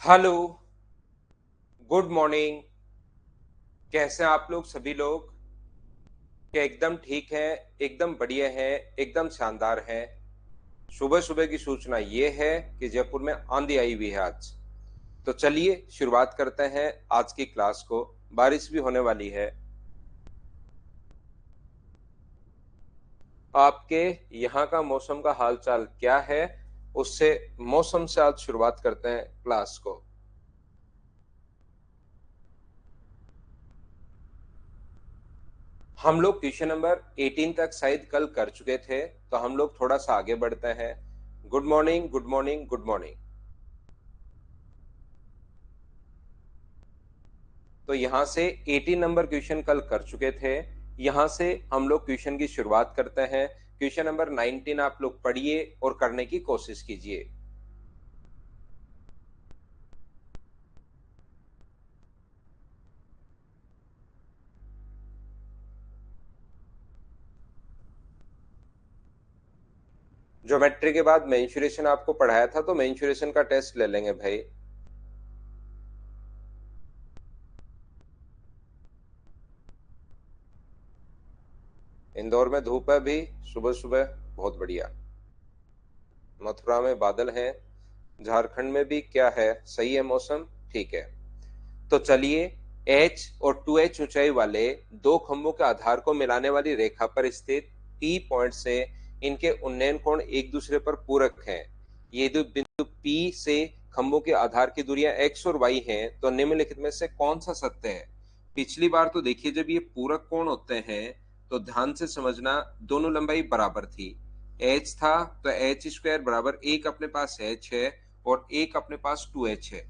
Hello. Good morning. कैसे हैं आप लोग सभी लोग? क्या एकदम ठीक है? एकदम बढ़िया है। एकदम शानदार है। सुबह सुबह की सूचना ये है कि जयपुर में आंधी आई हुई है आज। तो चलिए शुरुआत करते हैं आज की क्लास को। बारिश भी होने वाली है। आपके यहाँ का मौसम का हालचाल क्या है? उससे मौसम से आज शुरुआत करते हैं क्लास को। हम लोग क्वेश्चन नंबर 18 तक शायद कल कर चुके थे, तो हम लोग थोड़ा सा आगे बढ़ते हैं। Good morning, good morning, good morning. तो यहाँ से 18 नंबर क्वेश्चन कल कर चुके थे। यहाँ से हम लोग क्वेश्चन की शुरुआत करते हैं। क्वेश्चन नंबर 19 आप लोग पढ़िए और करने की कोशिश कीजिए। ज्योमेट्री के बाद मेंसुरेशन आपको पढ़ाया था, तो मेंसुरेशन का टेस्ट ले लेंगे भाई। इंदौर में धूप है भी सुबह सुबह। बहुत बढ़िया। मथुरा में बादल है। झारखंड में भी क्या है, सही है मौसम। ठीक है। तो चलिए, H और 2H ऊंचाई वाले दो खंभों के आधार को मिलाने वाली रेखा पर स्थित P पॉइंट से इनके उन्नयन कोण एक दूसरे पर पूरक हैं। ये दो बिंदु P से खंभों के आधार की दूरियां x और y हैं, तो निम्नलिखित में से कौन सा सत्य है? पिछली बार तो देखिए, जब ये पूरक कोण होते हैं तो ध्यान से समझना, दोनों लंबाई बराबर थी। h था तो h स्क्वायर बराबर एक अपने पास h है और एक अपने पास 2h है।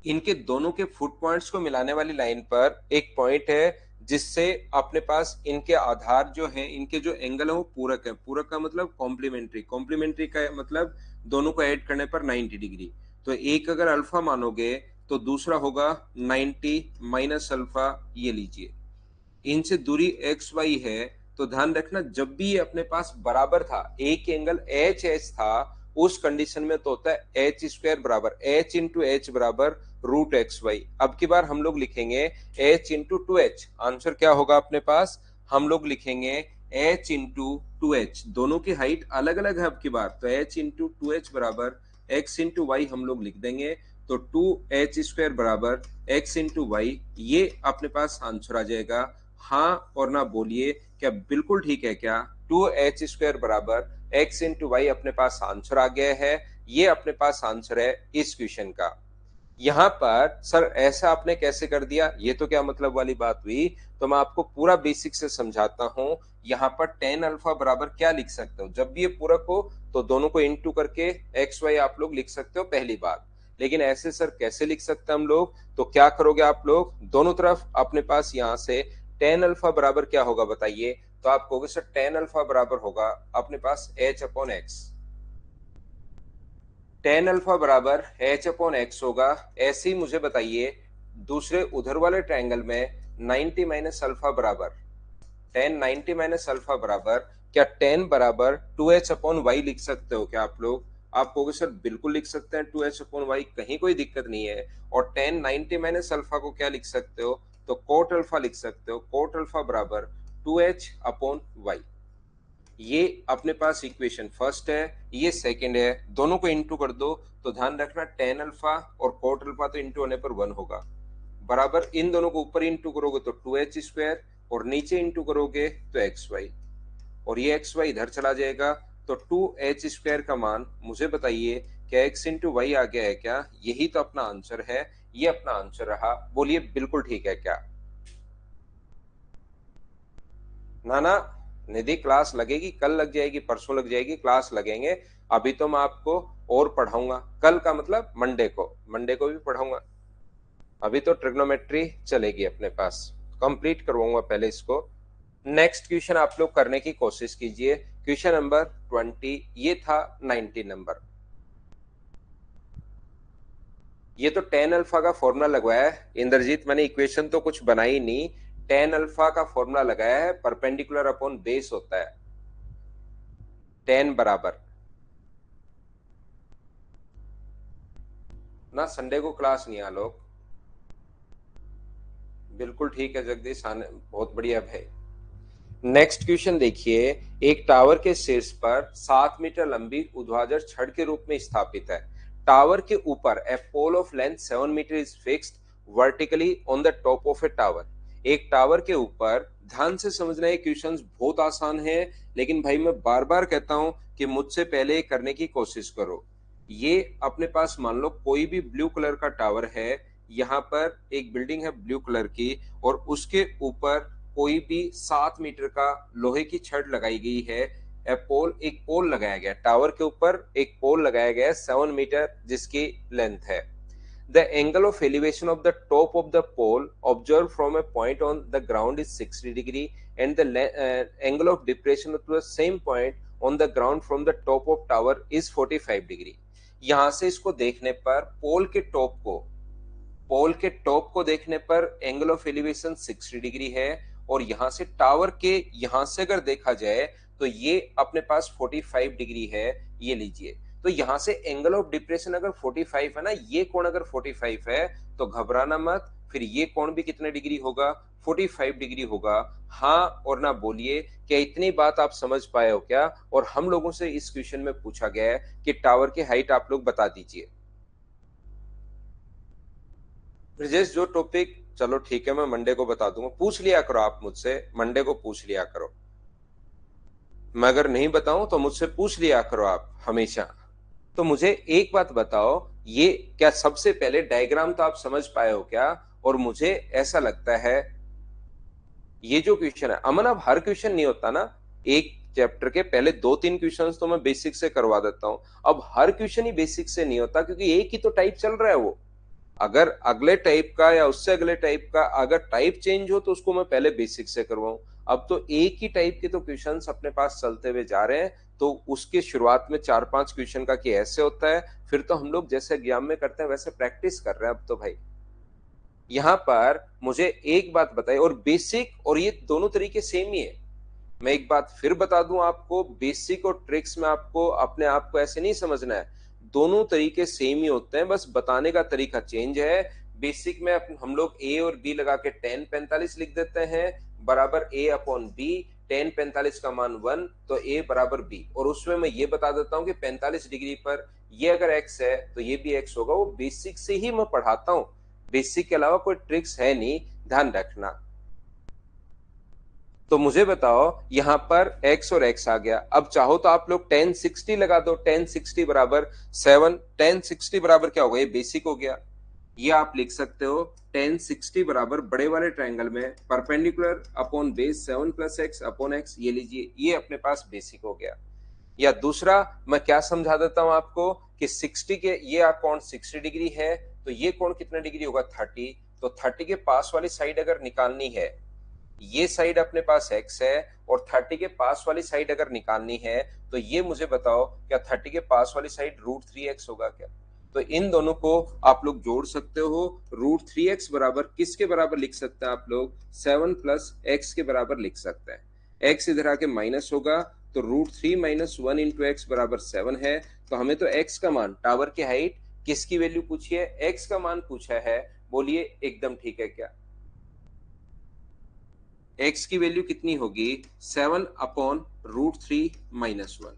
इनके दोनों के फुट पॉइंट्स को मिलाने वाली लाइन पर एक पॉइंट है, जिससे अपने पास इनके आधार जो है, इनके जो एंगल है वो पूरक है। पूरक का मतलब कॉम्प्लीमेंट्री, कॉम्प्लीमेंट्री का मतलब दोनों को ऐड करने पर 90 डिग्री। तो एक अगर अल्फा मानोगे तो दूसरा होगा 90 माइनस अल्फा। ये लीजिए, इनसे दूरी एक्स वाई है। तो ध्यान रखना, जब भी ये अपने पास बराबर था, एक एंगल एच एच था, उस कंडीशन में तो होता है एच स्क्वायर बराबर एच इंटू एच बराबर रूट एक्स वाई। अब की बार हम लोग लिखेंगे H into two H. Answer क्या होगा अपने पास? हम लोग लिखेंगे एच इंटू टू एच। दोनों की हाइट अलग अलग है अब की बार, तो एच इंटू टू एच बराबर एक्स इंटू वाई हम लोग लिख देंगे। तो टू एच स्क्वायर बराबर एक्स इंटू वाई, ये अपने पास आंसर आ जाएगा। हाँ और ना बोलिए, क्या बिल्कुल ठीक है क्या? टू एच स्क्वायर बराबर एक्स इंटू वाई अपने पास आंसर आ गया है। ये अपने पास आंसर है इस क्वेश्चन का। यहाँ पर सर ऐसा आपने कैसे कर दिया, ये तो क्या मतलब वाली बात हुई? तो मैं आपको पूरा बेसिक से समझाता हूँ। यहाँ पर टेन अल्फा बराबर क्या लिख सकते हो? जब भी ये पूरक हो तो दोनों को इनटू करके एक्स वाई आप लोग लिख सकते हो, पहली बात। लेकिन ऐसे सर कैसे लिख सकते हैं हम लोग? तो क्या करोगे आप लोग, दोनों तरफ अपने पास यहाँ से टेन अल्फा बराबर क्या होगा बताइए? तो आप कहोगे सर टेन अल्फा बराबर होगा अपने पास H upon X. Tan alpha बराबर एच अपॉन एक्स होगा। ऐसे ही मुझे बताइए, दूसरे उधर वाले ट्रायंगल में 90 माइनस अल्फा बराबर टेन, 90 माइनस अल्फा बराबर क्या टेन बराबर टू एच अपॉन वाई लिख सकते हो क्या आप लोग? आप कहोगे सर बिल्कुल लिख सकते हैं टू एच अपॉन वाई, कहीं कोई दिक्कत नहीं है। और टेन 90 माइनस अल्फा को क्या लिख सकते हो? तो कोट अल्फा लिख सकते हो। कोट अल्फा बराबर टू एच अपॉन वाई। ये अपने पास इक्वेशन फर्स्ट है, ये सेकंड है। दोनों को इंटू कर दो तो ध्यान रखना, टेन अल्फा और कोट अल्फा तो इंटू होने पर वन होगा, बराबर इन दोनों को ऊपर इंटू करोगे तो टू एच स्क्वायर, और नीचे इंटू करोगे तो एक्स वाई, और ये एक्स वाई इधर चला जाएगा। तो टू एच स्क्वायर का मान मुझे बताइए, क्या एक्स इंटू वाई आ गया है क्या? यही तो अपना आंसर है। ये अपना आंसर रहा। बोलिए बिल्कुल ठीक है क्या? ना ना, निधि क्लास लगेगी, कल लग जाएगी, परसों लग जाएगी, क्लास लगेंगे। अभी तो मैं आपको और पढ़ाऊंगा, कल का मतलब मंडे को भी पढ़ाऊंगा। अभी तो ट्रिग्नोमेट्री चलेगी अपने पास, कंप्लीट करवाऊंगा पहले इसको। नेक्स्ट क्वेश्चन आप लोग करने की कोशिश कीजिए। क्वेश्चन नंबर 20, ये था 19 नंबर। ये तो टेन अल्फा का फॉर्मूला लगवाया है इंद्रजीत, मैंने इक्वेशन तो कुछ बनाई नहीं। टेन अल्फा का फॉर्मूला लगाया है, परपेंडिकुलर अपॉन बेस होता है। टेन बराबर ना संडे को क्लास नहीं आलोक। बिल्कुल ठीक है जगदीश, आने बहुत बढ़िया भाई। नेक्स्ट क्वेश्चन देखिए, एक टावर के शीर्ष पर 7 मीटर लंबी ऊर्ध्वाधर छड़ के रूप में स्थापित है। टावर के ऊपर a pole of length 7 metre is fixed vertically on the top of a tower. एक टावर के ऊपर, ध्यान से समझना ये क्वेश्चन बहुत आसान है, लेकिन भाई मैं बार बार कहता हूं कि मुझसे पहले करने की कोशिश करो। ये अपने पास मान लो कोई भी ब्लू कलर का टावर है, यहाँ पर एक बिल्डिंग है ब्लू कलर की, और उसके ऊपर कोई भी 7 मीटर का लोहे की छड़ लगाई गई है। एक पोल लगाया गया टावर के ऊपर, एक पोल लगाया गया है 7 मीटर जिसकी लेंथ है। The angle of elevation of the top of the pole observe from a point on the ground is 60 degree and the angle of depression to the same point on the ground from the top of tower is 45 degree. यहां से इसको देखने पर पोल के top को देखने पर angle of elevation 60 degree है, और यहां से टावर के यहां से अगर देखा जाए तो ये अपने पास 45 डिग्री है। ये लीजिए, तो यहां से एंगल ऑफ डिप्रेशन अगर 45 है ना, ये कोण अगर 45 है तो घबराना मत, फिर ये कोण भी कितने डिग्री होगा, 45 डिग्री होगा। हाँ और ना बोलिए, क्या इतनी बात आप समझ पाए हो क्या? और हम लोगों से इस क्वेश्चन में पूछा गया है कि टावर की हाइट आप लोग बता दीजिए। ब्रजेश जो टॉपिक, चलो ठीक है मैं मंडे को बता दूंगा, पूछ लिया करो आप मुझसे, मंडे को पूछ लिया करो। मैं अगर नहीं बताऊं तो मुझसे पूछ लिया करो आप हमेशा। तो मुझे एक बात बताओ, ये क्या सबसे पहले डायग्राम तो आप समझ पाए हो क्या? और मुझे ऐसा लगता है ये जो क्वेश्चन है अमन, अब हर क्वेश्चन नहीं होता ना, एक चैप्टर के पहले 2-3 क्वेश्चंस तो मैं बेसिक से करवा देता हूं। अब हर क्वेश्चन ही बेसिक से नहीं होता, क्योंकि एक ही तो टाइप चल रहा है वो। अगर अगले टाइप का या उससे अगले टाइप का अगर टाइप चेंज हो तो उसको मैं पहले बेसिक से करवाऊं। अब तो एक ही टाइप के तो क्वेश्चंस अपने पास चलते हुए जा रहे हैं, तो उसके शुरुआत में 4-5 क्वेश्चन का कि ऐसे होता है, फिर तो हम लोग जैसे एग्जाम में करते हैं वैसे प्रैक्टिस कर रहे हैं अब तो भाई। यहाँ पर मुझे एक बात बताइए, और बेसिक और ये दोनों तरीके सेम ही है। मैं एक बात फिर बता दूं आपको, बेसिक और ट्रिक्स में आपको अपने आप को ऐसे नहीं समझना है, दोनों तरीके सेम ही होते हैं, बस बताने का तरीका चेंज है। बेसिक में हम लोग ए और बी लगा के tan 45 लिख देते हैं बराबर a अपॉन बी। tan 45 का मान 1 तो a बराबर b, और उसमें मैं ये बता देता हूं कि 45 डिग्री पर ये अगर x है तो ये भी x होगा। वो बेसिक से ही मैं पढ़ाता हूं, बेसिक के अलावा कोई ट्रिक्स है नहीं, ध्यान रखना। तो मुझे बताओ यहां पर x और x आ गया, अब चाहो तो आप लोग tan 60 लगा दो, tan 60 बराबर 7, tan 60 बराबर क्या होगा, ये बेसिक हो गया। ये आप लिख सकते हो tan 60 बराबर बड़े वाले ट्रायंगल में perpendicular upon base 7 plus x upon x, ये लीजिए, ये अपने पास बेसिक हो गया। या दूसरा मैं क्या समझा देता हूं आपको कि 60 के ये कोण 60 डिग्री है, तो ये कोण कितना डिग्री होगा, 30। तो 30 के पास वाली साइड अगर निकालनी है, ये साइड अपने पास x है, और 30 के पास वाली साइड अगर निकालनी है तो ये मुझे बताओ क्या 30 के पास वाली साइड √3x होगा क्या? तो इन दोनों को आप लोग जोड़ सकते हो, √3x बराबर किसके बराबर लिख सकते हैं आप लोग, 7 प्लस x के बराबर लिख सकते हैं। x इधर आके माइनस होगा, तो √3 माइनस 1 इंटू एक्स बराबर 7 है। तो हमें तो x का मान, टावर की हाइट किसकी वैल्यू पूछी है, x का मान पूछा है, बोलिए एकदम ठीक है क्या? x की वैल्यू कितनी होगी, 7 अपॉन √3 माइनस 1।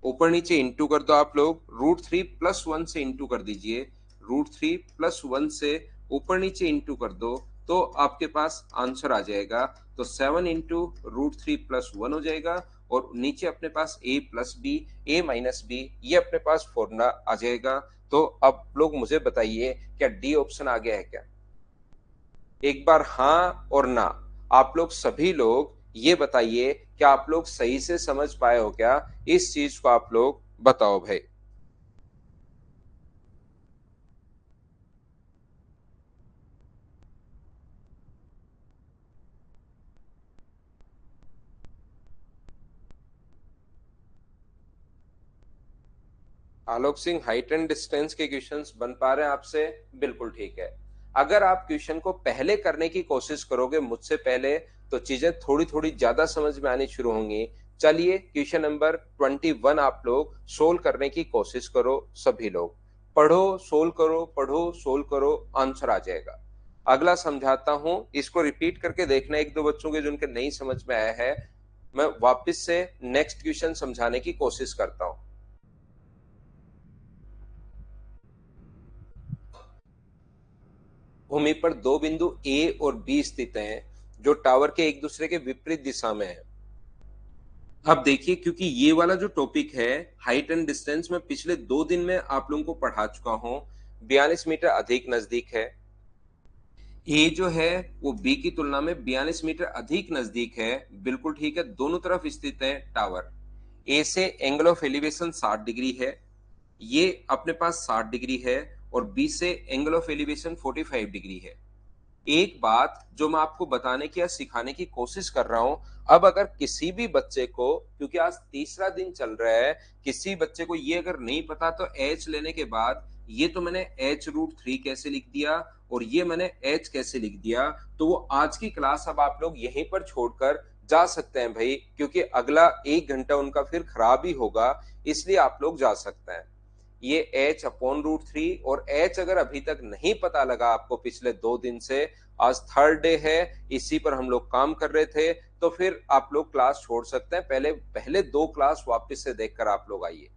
ऊपर नीचे इंटू कर दो आप लोग, √3 प्लस 1 से इंटू कर दीजिए, √3 प्लस 1 से ऊपर नीचे इंटू कर दो, तो आपके पास आंसर आ जाएगा। तो 7 इंटू √3 प्लस 1 हो जाएगा, और नीचे अपने पास a plus b, a minus b, ये अपने पास फॉर्मूला आ जाएगा। तो अब लोग मुझे बताइए क्या डी ऑप्शन आ गया है क्या? एक बार हाँ और ना, आप लोग सभी लोग ये बताइए क्या आप लोग सही से समझ पाए हो क्या, इस चीज को आप लोग बताओ भाई। Alok Singh, height and distance के क्वेश्चंस बन पा रहे हैं आपसे? बिल्कुल ठीक है। अगर आप क्वेश्चन को पहले करने की कोशिश करोगे मुझसे पहले, तो चीजें थोड़ी थोड़ी ज्यादा समझ में आनी शुरू होंगी। चलिए क्वेश्चन नंबर 21 आप लोग सोल्व करने की कोशिश करो सभी लोग। पढ़ो, सोल्व करो, पढ़ो, सोल्व करो, आंसर आ जाएगा। अगला समझाता हूं, इसको रिपीट करके देखना एक दो बच्चों के जिनके नहीं समझ में आया है। मैं वापस से नेक्स्ट क्वेश्चन समझाने की कोशिश करता हूं। भूमि पर दो बिंदु ए और बी स्थित हैं जो टावर के एक दूसरे के विपरीत दिशा में है। अब देखिए, क्योंकि ये वाला जो टॉपिक है हाइट एंड डिस्टेंस में पिछले 2 दिन में आप लोगों को पढ़ा चुका हूं। 42 मीटर अधिक नजदीक है। ए जो है वो बी की तुलना में 42 मीटर अधिक नजदीक है। बिल्कुल ठीक है, दोनों तरफ स्थित है टावर। ए से एंगल ऑफ एलिवेशन 60 डिग्री है, ये अपने पास 60 डिग्री है, और बी से एंगल ऑफ एलिवेशन 45 डिग्री है। एक बात जो मैं आपको बताने की या सिखाने की कोशिश कर रहा हूं, अब अगर किसी भी बच्चे को, क्योंकि आज तीसरा दिन चल रहा है, किसी बच्चे को ये अगर नहीं पता तो एच लेने के बाद ये तो मैंने h√3 कैसे लिख दिया और ये मैंने h कैसे लिख दिया, तो वो आज की क्लास अब आप लोग यहीं पर छोड़कर जा सकते हैं भाई, क्योंकि अगला 1 घंटा उनका फिर खराब ही होगा, इसलिए आप लोग जा सकते हैं। ये h/√3, और h अगर अभी तक नहीं पता लगा आपको पिछले 2 दिन से, आज थर्ड डे है, इसी पर हम लोग काम कर रहे थे, तो फिर आप लोग क्लास छोड़ सकते हैं। पहले पहले 2 क्लास वापस से देखकर आप लोग आइए।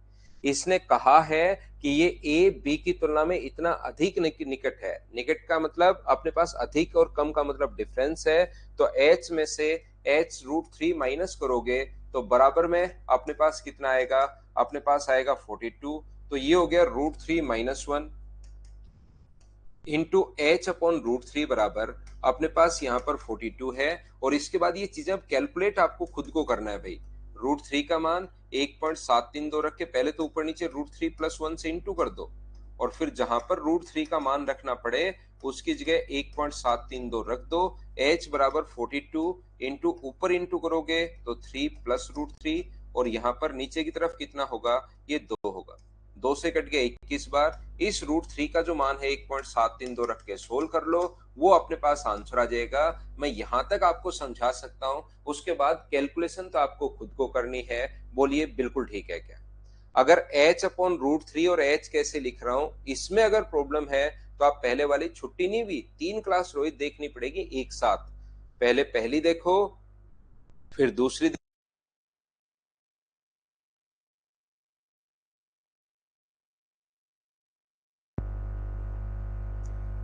इसने कहा है कि ये ए बी की तुलना में इतना अधिक निकट है। निकट का मतलब अपने पास अधिक और कम का मतलब डिफरेंस है, तो h में से h√3 माइनस करोगे तो बराबर में अपने पास कितना आएगा, अपने पास आएगा 42। तो ये हो गया √3 - 1 इंटू h/√3 बराबर अपने पास यहाँ पर 42 है। और इसके बाद ये चीजें अब कैलकुलेट आपको खुद को करना है भाई। √3 का मान 1.732 रख के पहले तो ऊपर नीचे √3 + 1 से इंटू कर दो, और फिर जहां पर √3 का मान रखना पड़े उसकी जगह 1.732 रख दो। h बराबर 42 इंटू ऊपर इंटू करोगे तो 3 + √3, और यहाँ पर नीचे की तरफ कितना होगा, ये 2 होगा। 2 से कट गया 21 बार। इस √3 का जो मान है 1.732 रख के सोल्व कर लो, वो अपने पास आंसर आ जाएगा। मैं यहां तक आपको समझा सकता हूं, उसके बाद कैलकुलेशन तो आपको खुद को करनी है। बोलिए बिल्कुल ठीक है क्या? अगर h/√3 और h कैसे लिख रहा हूं, इसमें अगर प्रॉब्लम है तो आप पहले वाली छुट्टी नहीं हुई 3 क्लास रोहित देखनी पड़ेगी एक साथ। पहले पहली देखो, फिर दूसरी।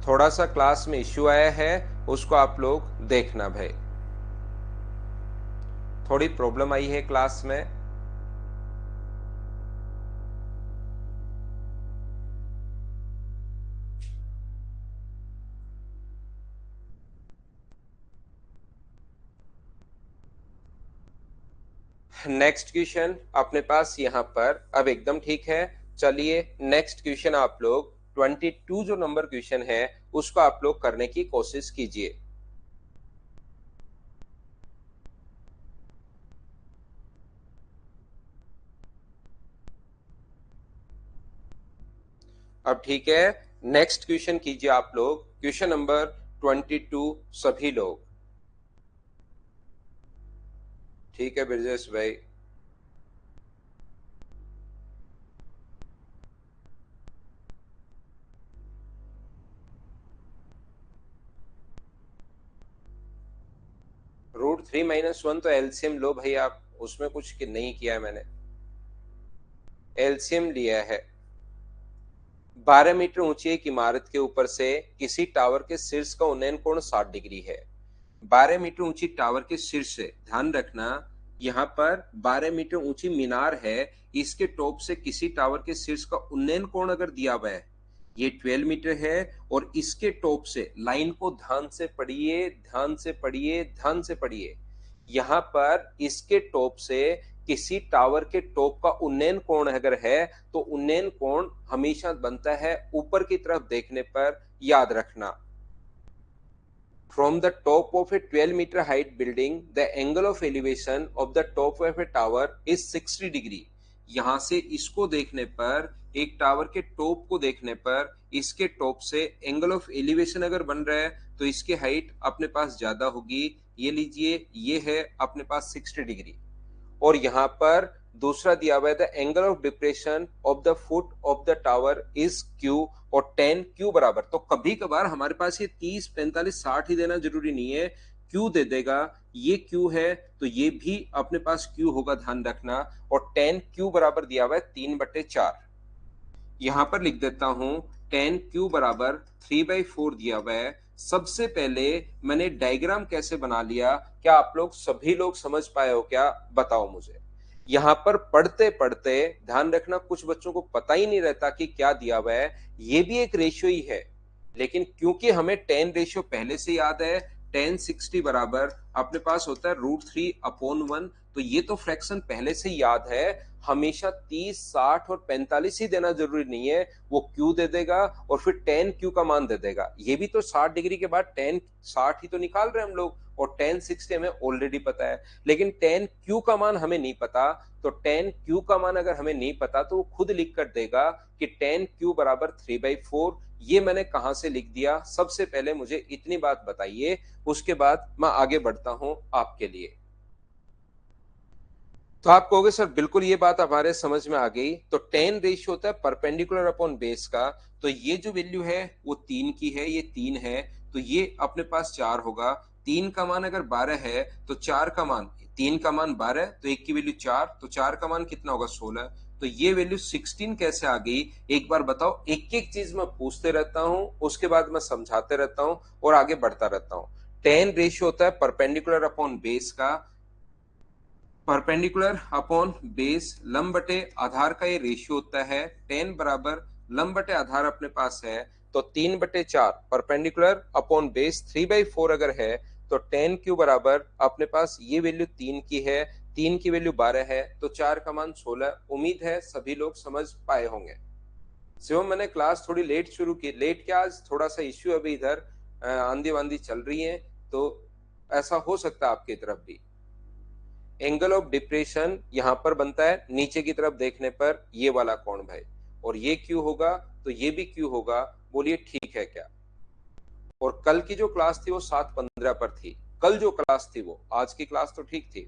थोड़ा सा क्लास में इश्यू आया है, उसको आप लोग देखना भाई। थोड़ी प्रॉब्लम आई है क्लास में। नेक्स्ट क्वेश्चन अपने पास यहाँ पर अब एकदम ठीक है। चलिए नेक्स्ट क्वेश्चन आप लोग 22 जो नंबर क्वेश्चन है उसको आप लोग करने की कोशिश कीजिए। अब ठीक है, नेक्स्ट क्वेश्चन कीजिए आप लोग, क्वेश्चन नंबर 22 सभी लोग। ठीक है ब्रजेश भाई। √3 - 1 तो एलसीएम लो भाई आप, उसमें कुछ नहीं किया है मैंने, एलसीएम लिया है। 12 मीटर ऊंची एक इमारत के ऊपर से किसी टावर के शीर्ष का उन्नयन कोण 60 डिग्री है। 12 मीटर ऊंची टावर के शीर्ष से, ध्यान रखना यहाँ पर 12 मीटर ऊंची मीनार है, इसके टॉप से किसी टावर के शीर्ष का उन्नयन कोण अगर दिया हुआ है, ये 12 मीटर है, और इसके टॉप से, लाइन को ध्यान से पढ़िए, ध्यान से पढ़िए, ध्यान से पढ़िए, यहाँ पर इसके टॉप से किसी टावर के टॉप का उन्नयन कोण अगर है तो उन्नयन कोण हमेशा बनता है ऊपर की तरफ देखने पर, याद रखना। From the top of a 12-meter height building, the angle of elevation of the top of a tower is 60 degree. यहां से इसको देखने पर, एक टावर के टॉप को देखने पर, इसके टॉप से एंगल ऑफ एलिवेशन अगर बन रहा है तो इसकी हाइट अपने पास ज्यादा होगी। ये लीजिए, ये है अपने पास 60 डिग्री। और यहाँ पर दूसरा दिया हुआ है the angle of depression of the foot of the tower is Q और 10 क्यू बराबर। तो कभी कभार हमारे पास ये 30, 45, 60 ही देना जरूरी नहीं है, क्यू दे देगा। ये क्यू है तो ये भी अपने पास क्यू होगा, ध्यान रखना। और 10 क्यू बराबर दिया हुआ है 3/4। यहां पर लिख देता हूं 10 क्यू बराबर 3/4 दिया हुआ है। सबसे पहले मैंने डायग्राम कैसे बना लिया, क्या आप लोग सभी लोग समझ पाए हो क्या, बताओ मुझे। यहां पर पढ़ते पढ़ते ध्यान रखना, कुछ बच्चों को पता ही नहीं रहता कि क्या दिया हुआ है। ये भी एक रेशियो ही है, लेकिन क्योंकि हमें 10 रेशियो पहले से याद है, 10/60 बराबर अपने पास होता है √3/1। तो ये तो फ्रैक्शन पहले से याद है। हमेशा 30, 60 और 45 ही देना जरूरी नहीं है, वो क्यू दे देगा और फिर 10 क्यू का मान दे देगा। ये भी तो 60 डिग्री के बाद 10 60 ही तो निकाल रहे हैं हम लोग, और 10/60 हमें ऑलरेडी पता है। लेकिन 10 क्यू का मान हमें नहीं पता, तो 10 क्यू का मान अगर हमें नहीं पता तो वो खुद लिख कर देगा कि 10 क्यू बराबर 3/4। ये मैंने कहां से लिख दिया, सबसे पहले मुझे इतनी बात बताइए, उसके बाद मैं आगे बढ़ता हूं आपके लिए। तो आप कहोगे सर बिल्कुल ये बात हमारे समझ में आ गई। तो 10 रेशियो होता है परपेंडिकुलर अपॉन बेस का। तो ये जो वैल्यू है वो 3 की है, ये 3 है, तो ये अपने पास 4 होगा। 3 का मान अगर 12 है तो 4 का मान, 3 का मान 12 तो 1 की वैल्यू 4, तो 4 का मान कितना होगा 16। तो ये वैल्यू 16 कैसे आ गई, एक बार बताओ। एक एक चीज मैं पूछते रहता हूं, उसके बाद मैं समझाते रहता हूं और आगे बढ़ता रहता हूं। 10 रेशियो होता है परपेंडिकुलर अपॉन बेस का। परपेंडिकुलर अपॉन बेस लंब बटे आधार का ये रेशियो होता है। 10 बराबर लंब बटे आधार अपने पास है, तो 3/4 परपेंडिकुलर अपॉन बेस 3/4 अगर है तो 10 क्यू बराबर अपने पास ये वैल्यू 3 की है, 3 की वैल्यू 12 है, तो 4 का मान 16। उम्मीद है सभी लोग समझ पाए होंगे। शिवम, मैंने क्लास थोड़ी लेट शुरू की, लेट क्या, आज थोड़ा सा इश्यू अभी इधर आंधी वांधी चल रही है, तो ऐसा हो सकता है आपकी तरफ भी। एंगल ऑफ डिप्रेशन यहां पर बनता है नीचे की तरफ देखने पर ये वाला कोण भाई, और ये क्यू होगा तो ये भी क्यू होगा। बोलिए ठीक है क्या। और कल की जो क्लास थी वो 7:15 पर थी, कल जो क्लास थी वो, आज की क्लास तो ठीक थी।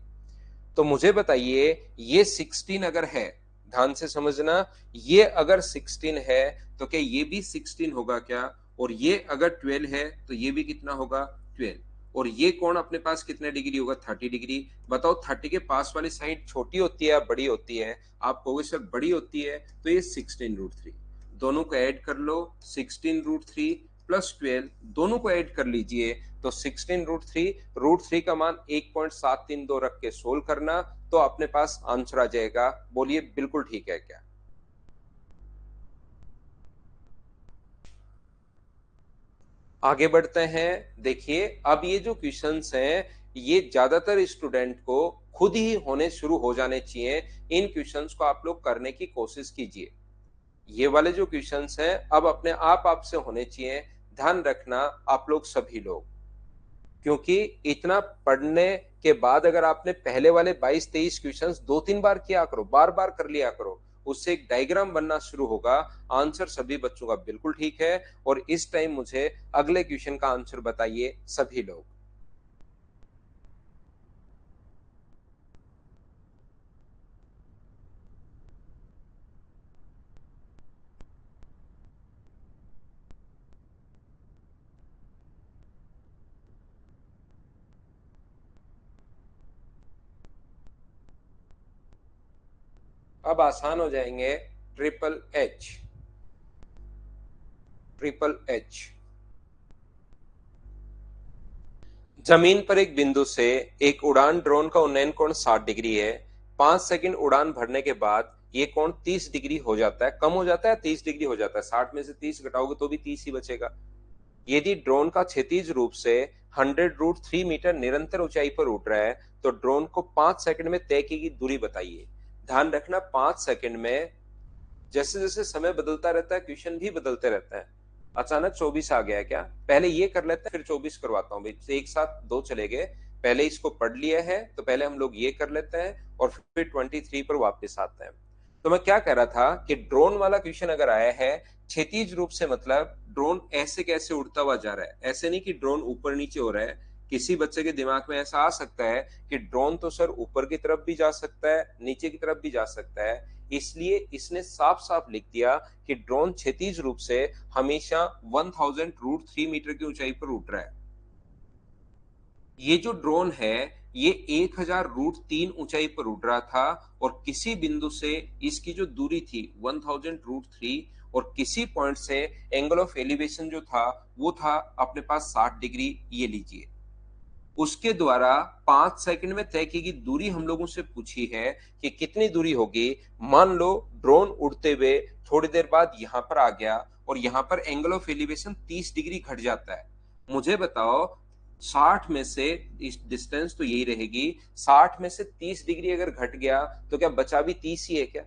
तो मुझे बताइए, ये 16 अगर है, ध्यान से समझना, ये अगर 16 है तो क्या ये भी 16 होगा क्या, और ये अगर 12 है तो ये भी कितना होगा 12। और ये कोण अपने पास कितने डिग्री होगा 30 डिग्री। बताओ 30 के पास वाली साइड छोटी होती है या बड़ी होती है, आप कहोगे सर बड़ी होती है, तो ये 16√3, दोनों को ऐड कर लो, 16√3 प्लस 12 दोनों को ऐड कर लीजिए, तो 16√3, √3 का मान 1.732 रख के सोल्व करना, तो अपने पास आंसर आ जाएगा। बोलिए बिल्कुल ठीक है क्या। आगे बढ़ते हैं। देखिए अब ये जो क्वेश्चंस हैं ये ज्यादातर स्टूडेंट को खुद ही होने शुरू हो जाने चाहिए। इन क्वेश्चंस को आप लोग करने की कोशिश कीजिए। ये वाले जो क्वेश्चंस हैं अब अपने आप आपसे होने चाहिए, ध्यान रखना आप लोग सभी लोग। क्योंकि इतना पढ़ने के बाद अगर आपने पहले वाले 22-23 क्वेश्चंस 2-3 बार किया करो, बार बार कर लिया करो, उससे एक डायग्राम बनना शुरू होगा। आंसर सभी बच्चों का बिल्कुल ठीक है। और इस टाइम मुझे अगले क्वेश्चन का आंसर बताइए सभी लोग। अब आसान हो जाएंगे। Triple H, triple H. जमीन पर एक बिंदु से एक उड़ान ड्रोन का उन्नयन कोण 60 डिग्री है। 5 सेकंड उड़ान भरने के बाद ये कोण 30 डिग्री हो जाता है, कम हो जाता है 30 डिग्री हो जाता है, 60 में से 30 घटाओगे तो भी 30 ही बचेगा। यदि ड्रोन का क्षैतिज रूप से 100√3 मीटर निरंतर ऊंचाई पर उड़ रहा है तो ड्रोन को 5 सेकंड में तय की गई दूरी बताइए। ध्यान रखना 5 सेकंड में, जैसे जैसे समय बदलता रहता है क्वेश्चन भी बदलते रहता है। अचानक 24 आ गया क्या, पहले ये कर लेते हैं फिर 24 करवाता हूँ भाई, एक साथ दो चले गए। पहले इसको पढ़ लिया है तो पहले हम लोग ये कर लेते हैं और फिर 23 पर वापस आते हैं। तो मैं क्या कह रहा था कि ड्रोन वाला क्वेश्चन अगर आया है, क्षैतिज रूप से मतलब ड्रोन ऐसे कैसे उड़ता हुआ जा रहा है, ऐसे नहीं कि ड्रोन ऊपर नीचे हो रहा है, किसी बच्चे के दिमाग में ऐसा आ सकता है कि ड्रोन तो सर ऊपर की तरफ भी जा सकता है, नीचे की तरफ भी जा सकता है, इसलिए इसने साफ साफ लिख दिया कि ड्रोन क्षैतिज रूप से हमेशा 1000√3 मीटर की ऊंचाई पर उड़ रहा है। ये जो ड्रोन है ये 1000√3 ऊंचाई पर उड़ रहा था और किसी बिंदु से इसकी जो दूरी थी 1000√3 और किसी पॉइंट से एंगल ऑफ एलिवेशन जो था वो था अपने पास 60 डिग्री, ये लीजिए। उसके द्वारा 5 सेकंड में तय की गई दूरी हम लोगों से पूछी है कि कितनी दूरी होगी। मान लो ड्रोन उड़ते हुए थोड़ी देर बाद यहां पर आ गया और यहां पर एंगल ऑफ एलिवेशन 30 डिग्री घट जाता है। मुझे बताओ 60 में से, इस डिस्टेंस तो यही रहेगी, 60 में से 30 डिग्री अगर घट गया तो क्या बचा भी 30 ही है क्या?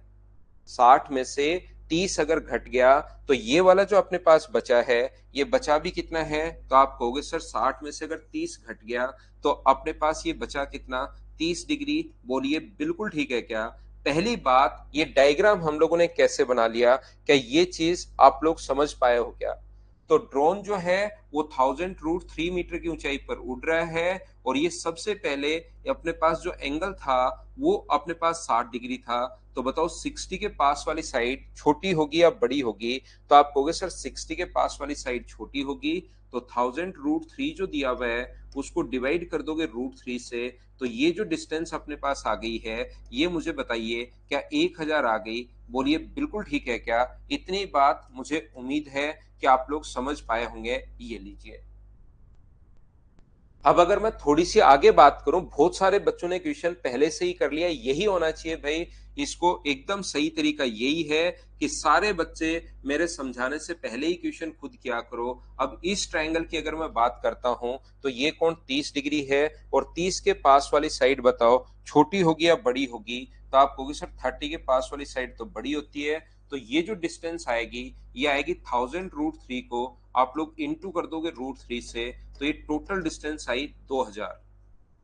60 में से 30 अगर घट गया तो ये वाला जो अपने पास बचा है ये बचा भी कितना है? तो आप कहोगे सर 60 में से अगर 30 घट गया तो अपने पास ये बचा कितना? 30 डिग्री। बोलिए बिल्कुल ठीक है क्या? पहली बात, ये डायग्राम हम लोगों ने कैसे बना लिया, क्या ये चीज आप लोग समझ पाए हो क्या? तो ड्रोन जो है वो 1000√3 मीटर की ऊंचाई पर उड़ रहा है और ये सबसे पहले अपने पास जो एंगल था वो अपने पास 60 डिग्री था। तो बताओ 60 के पास वाली साइड छोटी होगी या बड़ी होगी? तो आप कहोगे सर 60 के पास वाली साइड छोटी होगी। तो 1000√3 जो दिया हुआ है उसको डिवाइड कर दोगे √3 से, तो ये जो डिस्टेंस अपने पास आ गई है ये मुझे बताइए क्या 1000 आ गई? बोलिए बिल्कुल ठीक है क्या? इतनी बात मुझे उम्मीद है कि आप लोग समझ पाए होंगे। ये लीजिए। अब अगर मैं थोड़ी सी आगे बात करूं, बहुत सारे बच्चों ने क्वेश्चन पहले से ही कर लिया, यही होना चाहिए भाई। इसको एकदम सही तरीका यही है कि सारे बच्चे मेरे समझाने से पहले ही क्वेश्चन खुद किया करो। अब इस ट्रायंगल की अगर मैं बात करता हूं तो ये कोण 30 डिग्री है और 30 के पास वाली साइड बताओ छोटी होगी या बड़ी होगी? तो आप कहोगे सर 30 के पास वाली साइड तो बड़ी होती है। तो ये जो डिस्टेंस आएगी ये आएगी 1000√3 को आप लोग इंटू कर दोगे √3 से, तो ये टोटल डिस्टेंस आई 2000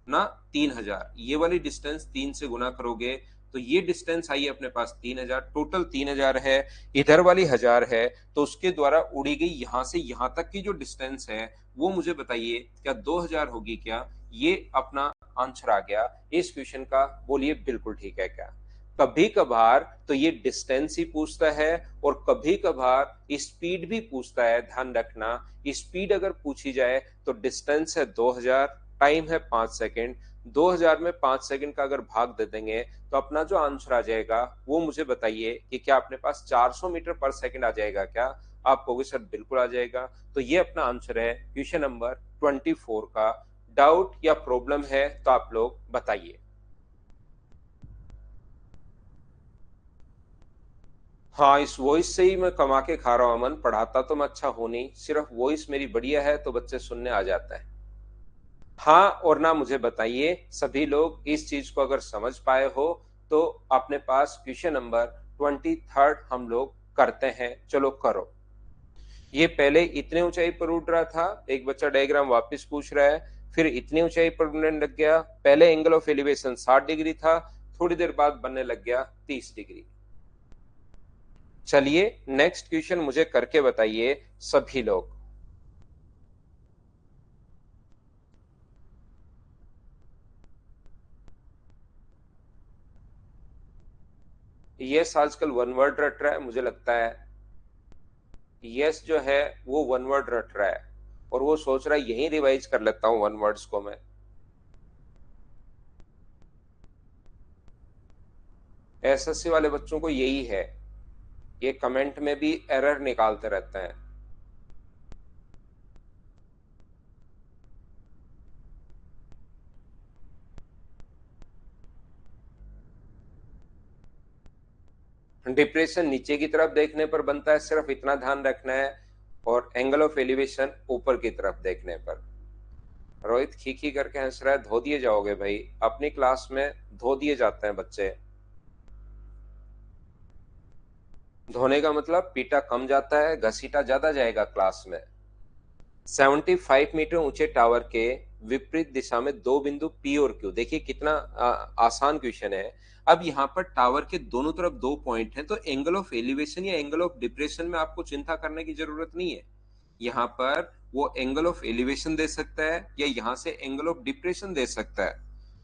ना 3000। ये वाली डिस्टेंस 3 से गुना करोगे तो ये डिस्टेंस आई अपने पास 3000, टोटल 3000 है। इधर वाली 1000 है तो उसके द्वारा उड़ी गई यहां से यहां तक की जो डिस्टेंस है वो मुझे बताइए क्या 2000 होगी क्या? ये अपना आंसर आ गया इस क्वेश्चन का। बोलिए बिल्कुल ठीक है क्या? कभी कभार तो ये डिस्टेंस ही पूछता है और कभी कभार स्पीड भी पूछता है। ध्यान रखना, स्पीड अगर पूछी जाए तो डिस्टेंस है 2000, टाइम है 5 सेकंड। 2000 में 5 सेकंड का अगर भाग दे देंगे तो अपना जो आंसर आ जाएगा वो मुझे बताइए कि क्या अपने पास 400 मीटर पर सेकंड आ जाएगा क्या? आप कहोगे सर बिल्कुल आ जाएगा। तो ये अपना आंसर है क्वेश्चन नंबर 24 का। डाउट या प्रॉब्लम है तो आप लोग बताइए। हाँ, इस वॉइस से ही मैं कमा के खा रहा हूँ अमन। पढ़ाता तो मैं अच्छा हूं नहीं, सिर्फ वॉइस मेरी बढ़िया है तो बच्चे सुनने आ जाता है। हाँ और ना मुझे बताइए सभी लोग इस चीज को अगर समझ पाए हो तो अपने पास क्वेश्चन नंबर 23 हम लोग करते हैं। चलो करो। ये पहले इतने ऊंचाई पर उड़ रहा था, एक बच्चा डायग्राम वापस पूछ रहा है, फिर इतनी ऊंचाई पर उड़ने लग गया। पहले एंगल ऑफ एलिवेशन 60 डिग्री था, थोड़ी देर बाद बनने लग गया 30 डिग्री। चलिए नेक्स्ट क्वेश्चन मुझे करके बताइए सभी लोग। यस आजकल वन वर्ड रट रहा है मुझे लगता है। यस जो है वो वन वर्ड रट रहा है और वो सोच रहा है यही रिवाइज कर लेता हूं वन वर्ड्स को मैं। एसएससी वाले बच्चों को यही है, ये कमेंट में भी एरर निकालते रहते हैं। डिप्रेशन नीचे की तरफ देखने पर बनता है, सिर्फ इतना ध्यान रखना है, और एंगल ऑफ एलिवेशन ऊपर की तरफ देखने पर। रोहित खी खी करके हंस रहा है, धो दिए जाओगे भाई, अपनी क्लास में धो दिए जाते हैं बच्चे। धोने का मतलब पीटा कम जाता है, घसीटा ज्यादा जाएगा क्लास में। 75 मीटर ऊंचे टावर के विपरीत दिशा में दो बिंदु पी और क्यू। देखिए कितना आसान क्वेश्चन है। अब यहाँ पर टावर के दोनों तरफ दो पॉइंट हैं, तो एंगल ऑफ एलिवेशन या एंगल ऑफ डिप्रेशन में आपको चिंता करने की जरूरत नहीं है। यहाँ पर वो एंगल ऑफ एलिवेशन दे सकता है या यहाँ से एंगल ऑफ डिप्रेशन दे सकता है,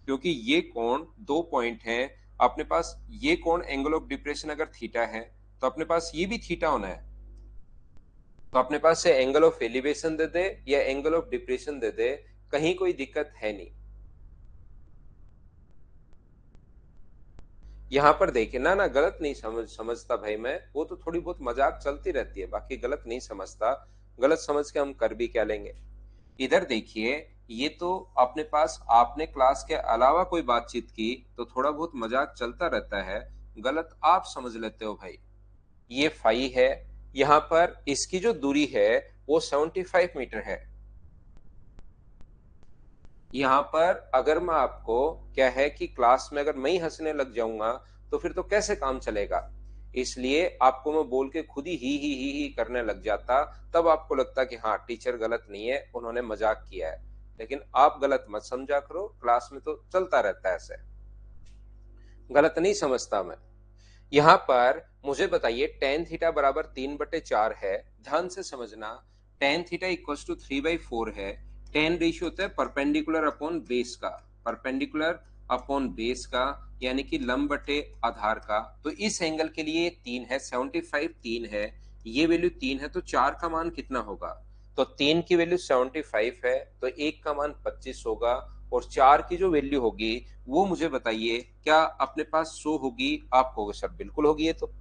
क्योंकि ये कोण दो पॉइंट हैं। अपने पास ये कोण एंगल ऑफ डिप्रेशन अगर थीटा है तो अपने पास ये भी थीटा होना है। तो अपने पास से एंगल ऑफ एलिवेशन दे दे या एंगल ऑफ डिप्रेशन दे दे, कहीं कोई दिक्कत है नहीं। यहाँ पर देखिए ना, गलत नहीं समझता भाई मैं, वो तो थोड़ी बहुत मजाक चलती रहती है, बाकी गलत नहीं समझता। गलत समझ के हम कर भी क्या लेंगे। इधर देखिए, ये तो अपने पास आपने क्लास के अलावा कोई बातचीत की तो थोड़ा बहुत मजाक चलता रहता है, गलत आप समझ लेते हो भाई। ये फाई है, यहाँ पर इसकी जो दूरी है वो 75 मीटर है। यहाँ पर अगर मैं आपको क्या है कि क्लास में अगर मैं ही हंसने लग जाऊंगा तो फिर तो कैसे काम चलेगा। इसलिए आपको मैं बोल के खुद ही करने लग जाता, तब आपको लगता कि हाँ टीचर गलत नहीं है, उन्होंने मजाक किया है। लेकिन आप गलत मत समझा करो, क्लास में तो चलता रहता है ऐसे, गलत नहीं समझता मैं। यहाँ पर मुझे बताइए टेन थीटा बराबर 3/4 है, ध्यान से समझना। टेन थीटा इक्वल टू 3/4 है। टेन रेशियो होता है परपेंडिकुलर अपॉन बेस का, परपेंडिकुलर अपॉन बेस का, यानी कि लंब बटे आधार का। तो इस एंगल के लिए 3 है, 75 3 है, ये वैल्यू 3 है, तो 4 का मान कितना होगा। तो 3 की वैल्यू 75 है, तो 1 का मान 25 होगा, और 4 की जो वैल्यू होगी वो मुझे बताइए क्या अपने पास 100 होगी। आप कहोगे सर बिल्कुल होगी ये तो।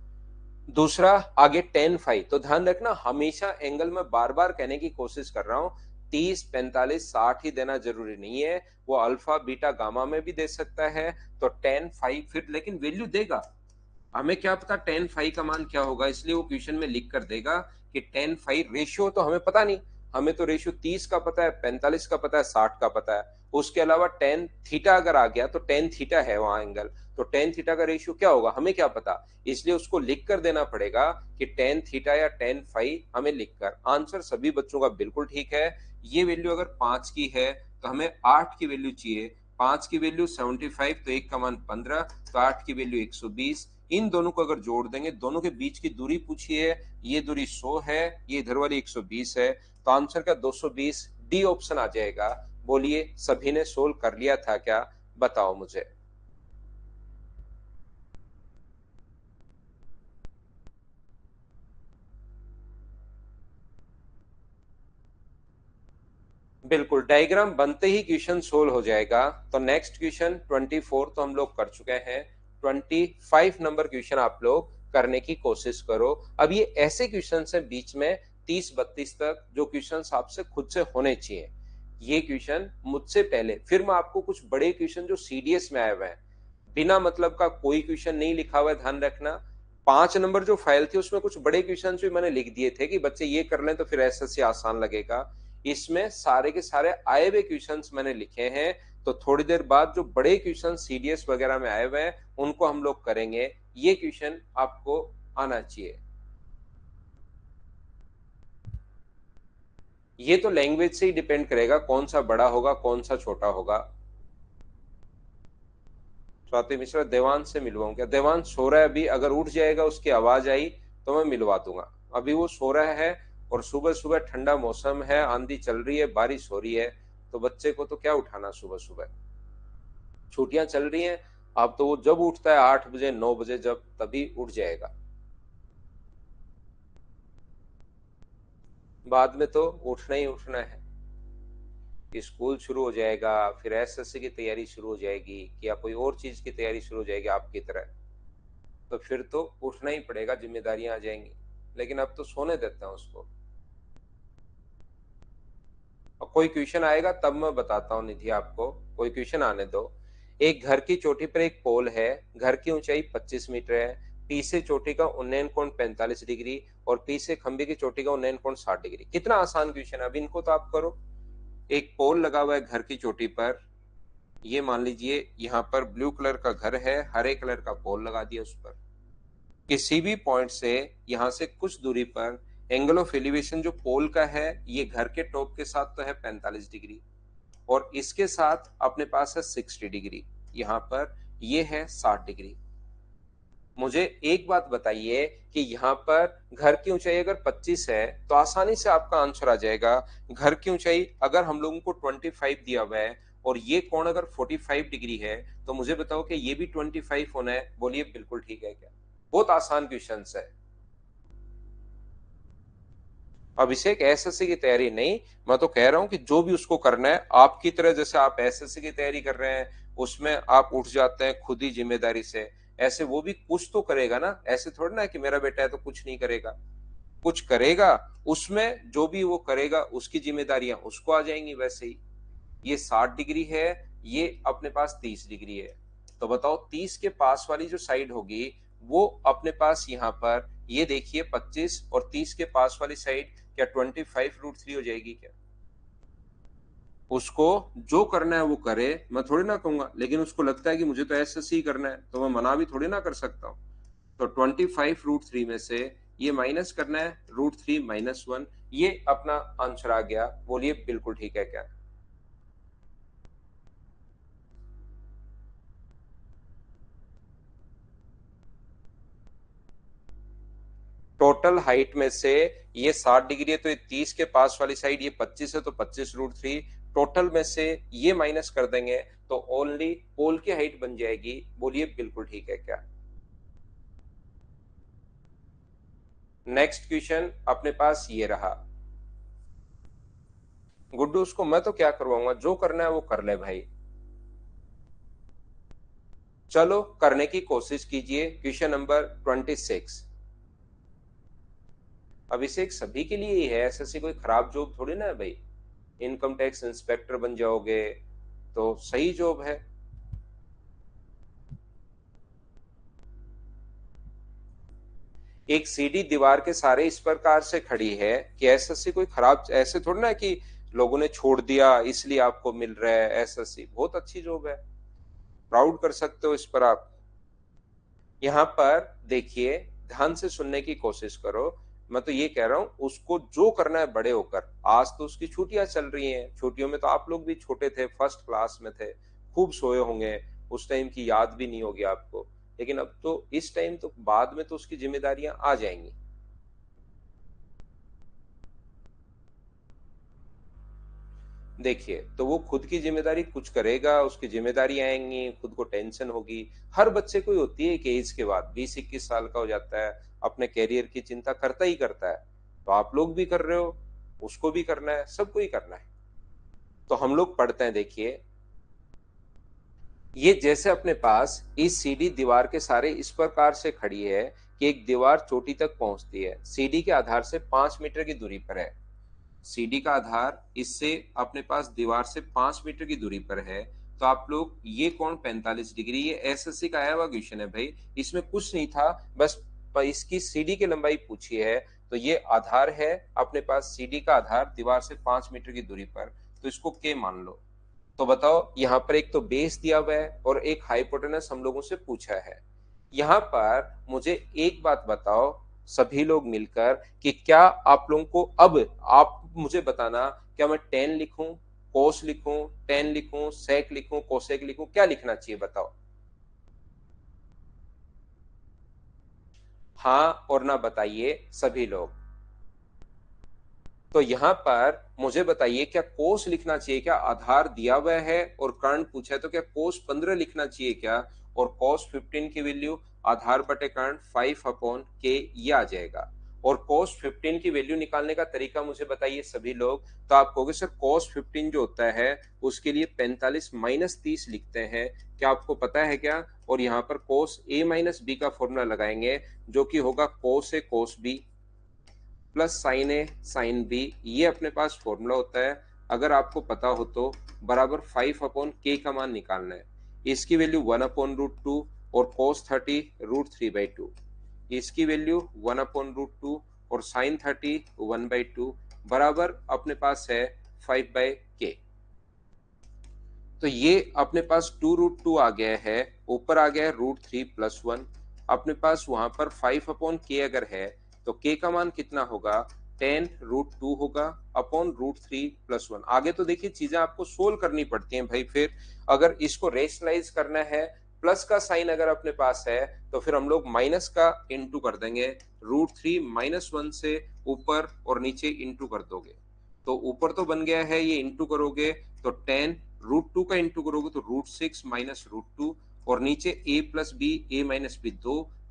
दूसरा आगे टेन फाइव, तो ध्यान रखना हमेशा एंगल में बार बार कहने की कोशिश कर रहा हूं, 30 45 60 ही देना जरूरी नहीं है, वो अल्फा बीटा गामा में भी दे सकता है। तो टेन फाइव फिर लेकिन वैल्यू देगा, हमें क्या पता टेन फाइव का मान क्या होगा, इसलिए वो क्वेश्चन में लिख कर देगा कि टेन फाइव। रेशियो तो हमें पता नहीं, हमें तो रेशियो 30 का पता है, 45 का पता है, 60 का पता है। उसके अलावा टेन थीटा अगर आ गया तो टेन थीटा है वहां एंगल, तो टेन थीटा का रेशियो क्या होगा हमें क्या पता, इसलिए उसको लिख कर देना पड़ेगा कि टेन थीटा या टेन फाइव, हमें लिखकर। आंसर सभी बच्चों का बिल्कुल ठीक है। ये वैल्यू अगर 5 की है तो हमें 8 की वैल्यू चाहिए। 5 की वैल्यू 75, तो 1 का मान 15, तो 8 की वैल्यू 120। इन दोनों को अगर जोड़ देंगे, दोनों के बीच की दूरी पूछी है, ये दूरी 100 है, ये इधर वाली 120 है, तो आंसर का 220 डी ऑप्शन आ जाएगा। बोलिए सभी ने सोल्व कर लिया था क्या, बताओ मुझे। बिल्कुल, डायग्राम बनते ही क्वेश्चन सोल्व हो जाएगा। तो नेक्स्ट क्वेश्चन 24 तो हम लोग कर चुके हैं, 25 नंबर क्वेश्चन आप लोग करने की कोशिश करो। अब ये ऐसे क्वेश्चन है बीच में 30 32 तक जो क्वेश्चन आपसे खुद से होने चाहिए। ये क्वेश्चन मुझसे पहले, फिर मैं आपको कुछ बड़े क्वेश्चन जो सीडीएस में आए हुए हैं, बिना मतलब का कोई क्वेश्चन नहीं लिखा हुआ है, ध्यान रखना। 5 नंबर जो फाइल थी उसमें कुछ बड़े क्वेश्चन भी मैंने लिख दिए थे कि बच्चे ये कर लें तो फिर एसएससी आसान लगेगा। इसमें सारे के सारे आए हुए क्वेश्चंस मैंने लिखे हैं। तो थोड़ी देर बाद जो बड़े क्वेश्चन सीडीएस वगैरह में आए हुए हैं उनको हम लोग करेंगे। ये क्वेश्चन आपको आना चाहिए। ये तो लैंग्वेज से ही डिपेंड करेगा कौन सा बड़ा होगा कौन सा छोटा होगा। स्वाति मिश्रा, देवांश से मिलवाऊं क्या? देवांश सो रहा है अभी, अगर उठ जाएगा उसकी आवाज आई तो मैं मिलवा दूंगा। अभी वो सो रहा है, और सुबह सुबह ठंडा मौसम है, आंधी चल रही है, बारिश हो रही है, तो बच्चे को तो क्या उठाना सुबह सुबह, छुट्टियां चल रही हैं। अब तो वो जब उठता है 8 बजे 9 बजे, जब तभी उठ जाएगा, बाद में तो उठना ही उठना है। स्कूल शुरू हो जाएगा, फिर एसएससी की तैयारी शुरू हो जाएगी, या कोई और चीज की तैयारी शुरू हो जाएगी आपकी तरह, तो फिर तो उठना ही पड़ेगा, जिम्मेदारियां आ जाएंगी। लेकिन अब तो सोने देते हैं उसको। और कोई क्वेश्चन आएगा तब मैं बताता हूँ निधि आपको, कोई क्वेश्चन आने दो। एक घर की चोटी पर एक पोल है, घर की ऊंचाई 25 मीटर है, पी से चोटी का उन्नयन कोण 45 डिग्री, और पी से खंबे की चोटी का उन्नयन कोण 60 डिग्री। कितना आसान क्वेश्चन है, अब इनको तो आप करो। एक पोल लगा हुआ है घर की चोटी पर, ये मान लीजिए यहाँ पर ब्लू कलर का घर है, हरे कलर का पोल लगा दिया उस पर। किसी भी पॉइंट से यहाँ से कुछ दूरी पर एंगल ऑफ एलिवेशन जो पोल का है, ये घर के टॉप के साथ तो है 45 डिग्री, और इसके साथ अपने पास है 60 डिग्री, यहाँ पर ये है 60 डिग्री। मुझे एक बात बताइए कि यहाँ पर घर की ऊंचाई अगर 25 है तो आसानी से आपका आंसर आ जाएगा। घर की ऊंचाई अगर हम लोगों को 25 दिया हुआ है और ये कोण अगर 45 डिग्री है तो मुझे बताओ कि ये भी 25 होना है। बोलिए बिल्कुल ठीक है क्या? बहुत आसान क्वेश्चन है। अभिषेक एसएससी की तैयारी नहीं, मैं तो कह रहा हूं कि जो भी उसको करना है आपकी तरह, जैसे आप एसएससी की तैयारी कर रहे हैं उसमें आप उठ जाते हैं खुद ही जिम्मेदारी से, ऐसे वो भी कुछ तो करेगा ना। ऐसे थोड़ा ना है कि मेरा बेटा है तो कुछ नहीं करेगा, कुछ करेगा। उसमें जो भी वो करेगा उसकी जिम्मेदारियां उसको आ जाएंगी वैसे ही। ये 60 डिग्री है, ये अपने पास 30 डिग्री है। तो बताओ 30 के पास वाली जो साइड होगी वो अपने पास यहाँ पर, ये देखिए 25, और 30 के पास वाली साइड क्या 25√3 हो जाएगी क्या? उसको जो करना है वो करे, मैं थोड़ी ना कहूंगा, लेकिन उसको लगता है कि मुझे तो एसएससी करना है तो मैं मना भी थोड़ी ना कर सकता हूँ। तो 25√3 में से ये माइनस करना है √3 - 1, ये अपना आंसर आ गया। बोलिए बिल्कुल ठीक है क्या? टोटल हाइट में से ये 60 डिग्री है तो ये 30 के पास वाली साइड ये 25 है तो 25√3, टोटल में से ये माइनस कर देंगे तो ओनली पोल की हाइट बन जाएगी। बोलिए बिल्कुल ठीक है क्या? नेक्स्ट क्वेश्चन अपने पास ये रहा। गुड्डू उसको मैं तो क्या करवाऊंगा, जो करना है वो कर ले भाई। चलो करने की कोशिश कीजिए। Question number 26। अभिषेक सभी के लिए ही है, एसएससी कोई खराब जॉब थोड़ी ना है भाई। इनकम टैक्स इंस्पेक्टर बन जाओगे तो सही जॉब है। एक सीडी दीवार के सहारे इस प्रकार से खड़ी है कि एसएससी कोई खराब, ऐसे थोड़ी ना है कि लोगों ने छोड़ दिया इसलिए आपको मिल रहा है। एसएससी बहुत अच्छी जॉब है, प्राउड कर सकते हो इस पर आप। यहाँ पर देखिए, ध्यान से सुनने की कोशिश करो। मैं तो ये कह रहा हूं उसको जो करना है बड़े होकर। आज तो उसकी छुट्टियां चल रही हैं, छुट्टियों में तो आप लोग भी छोटे थे, फर्स्ट क्लास में थे, खूब सोए होंगे, उस टाइम की याद भी नहीं होगी आपको। लेकिन अब तो इस टाइम तो बाद में तो उसकी जिम्मेदारियां आ जाएंगी। देखिए, तो वो खुद की जिम्मेदारी कुछ करेगा, उसकी जिम्मेदारी आएंगी, खुद को टेंशन होगी। हर बच्चे को ही होती है एक एज के बाद, 20-21 साल का हो जाता है, अपने कैरियर की चिंता करता ही करता है। तो आप लोग भी कर रहे हो, उसको भी करना है, सबको ही करना है। तो हम लोग पढ़ते हैं, देखिए। ये जैसे अपने पास इस सीडी दीवार के सारे इस प्रकार से खड़ी है कि एक दीवार चोटी तक पहुंचती है, सीडी के आधार से 5 मीटर की दूरी पर है। सीडी का आधार इससे अपने पास दीवार से 5 मीटर की दूरी पर है। तो आप लोग ये कोण 45 डिग्री, ये एसएससी का आया हुआ क्वेश्चन है भाई, इसमें कुछ नहीं था, बस इसकी सीडी की लंबाई पूछी है। तो ये आधार है अपने पास, सीडी का आधार दीवार से 5 मीटर की दूरी पर, तो इसको के मान लो। तो बताओ यहाँ पर एक तो बेस दिया हुआ है और एक हाइपोटेनस हम लोगों से पूछा है। यहाँ पर मुझे एक बात बताओ सभी लोग मिलकर कि क्या आप लोगों को, अब आप मुझे बताना, क्या मैं टेन लिखूं, कोस लिखूं, टेन लिखूं, सेक लिखूं, कोसेक लिखूं, क्या लिखना चाहिए बताओ? हाँ और ना बताइए सभी लोग। तो यहाँ पर मुझे बताइए, क्या कोस लिखना चाहिए क्या? आधार दिया हुआ है और कर्ण पूछा है, तो क्या कोस 15 लिखना चाहिए क्या? और कोस 15 की वैल्यू आधार बटे कर्ण 5/k ये आ जाएगा। और कोस 15 की वैल्यू निकालने का तरीका मुझे बताइए सभी लोग। तो आप कहोगे सर कोस 15 जो होता है उसके लिए 45 - 30 लिखते हैं, क्या आपको पता है क्या? और यहाँ पर कोस a - b का फॉर्मूला लगाएंगे जो कि होगा कोस ए कोस बी प्लस साइन ए साइन बी, ये अपने पास फॉर्मूला होता है। अगर आपको पता हो तो बराबर 5/k का मान निकालना है। इसकी वैल्यू 1/√2 और cos 30 √3/2, इसकी वैल्यू 1/√2 और साइन 30 1/2 बराबर अपने पास है 5/k। तो ये अपने पास 2√2 आ गया है, ऊपर आ गया है √3 + 1। अपने पास वहां पर 5/k अगर है तो k का मान कितना होगा? 10√2 होगा अपॉन √3 + 1। आगे तो देखिए चीजें आपको सोल्व करनी पड़ती हैं भाई। फिर अगर इसको रेशनलाइज करना है प्लस का साइन अगर अपने पास है तो फिर हम लोग माइनस का इंटू कर देंगे, √3 -1 से ऊपर और नीचे इंटू कर दोगे तो ऊपर तो बन गया है, ये इंटू करोगे तो 10, √2 का इंटू करोगे तो √6 माइनस √2 और नीचे a plus b, a minus b,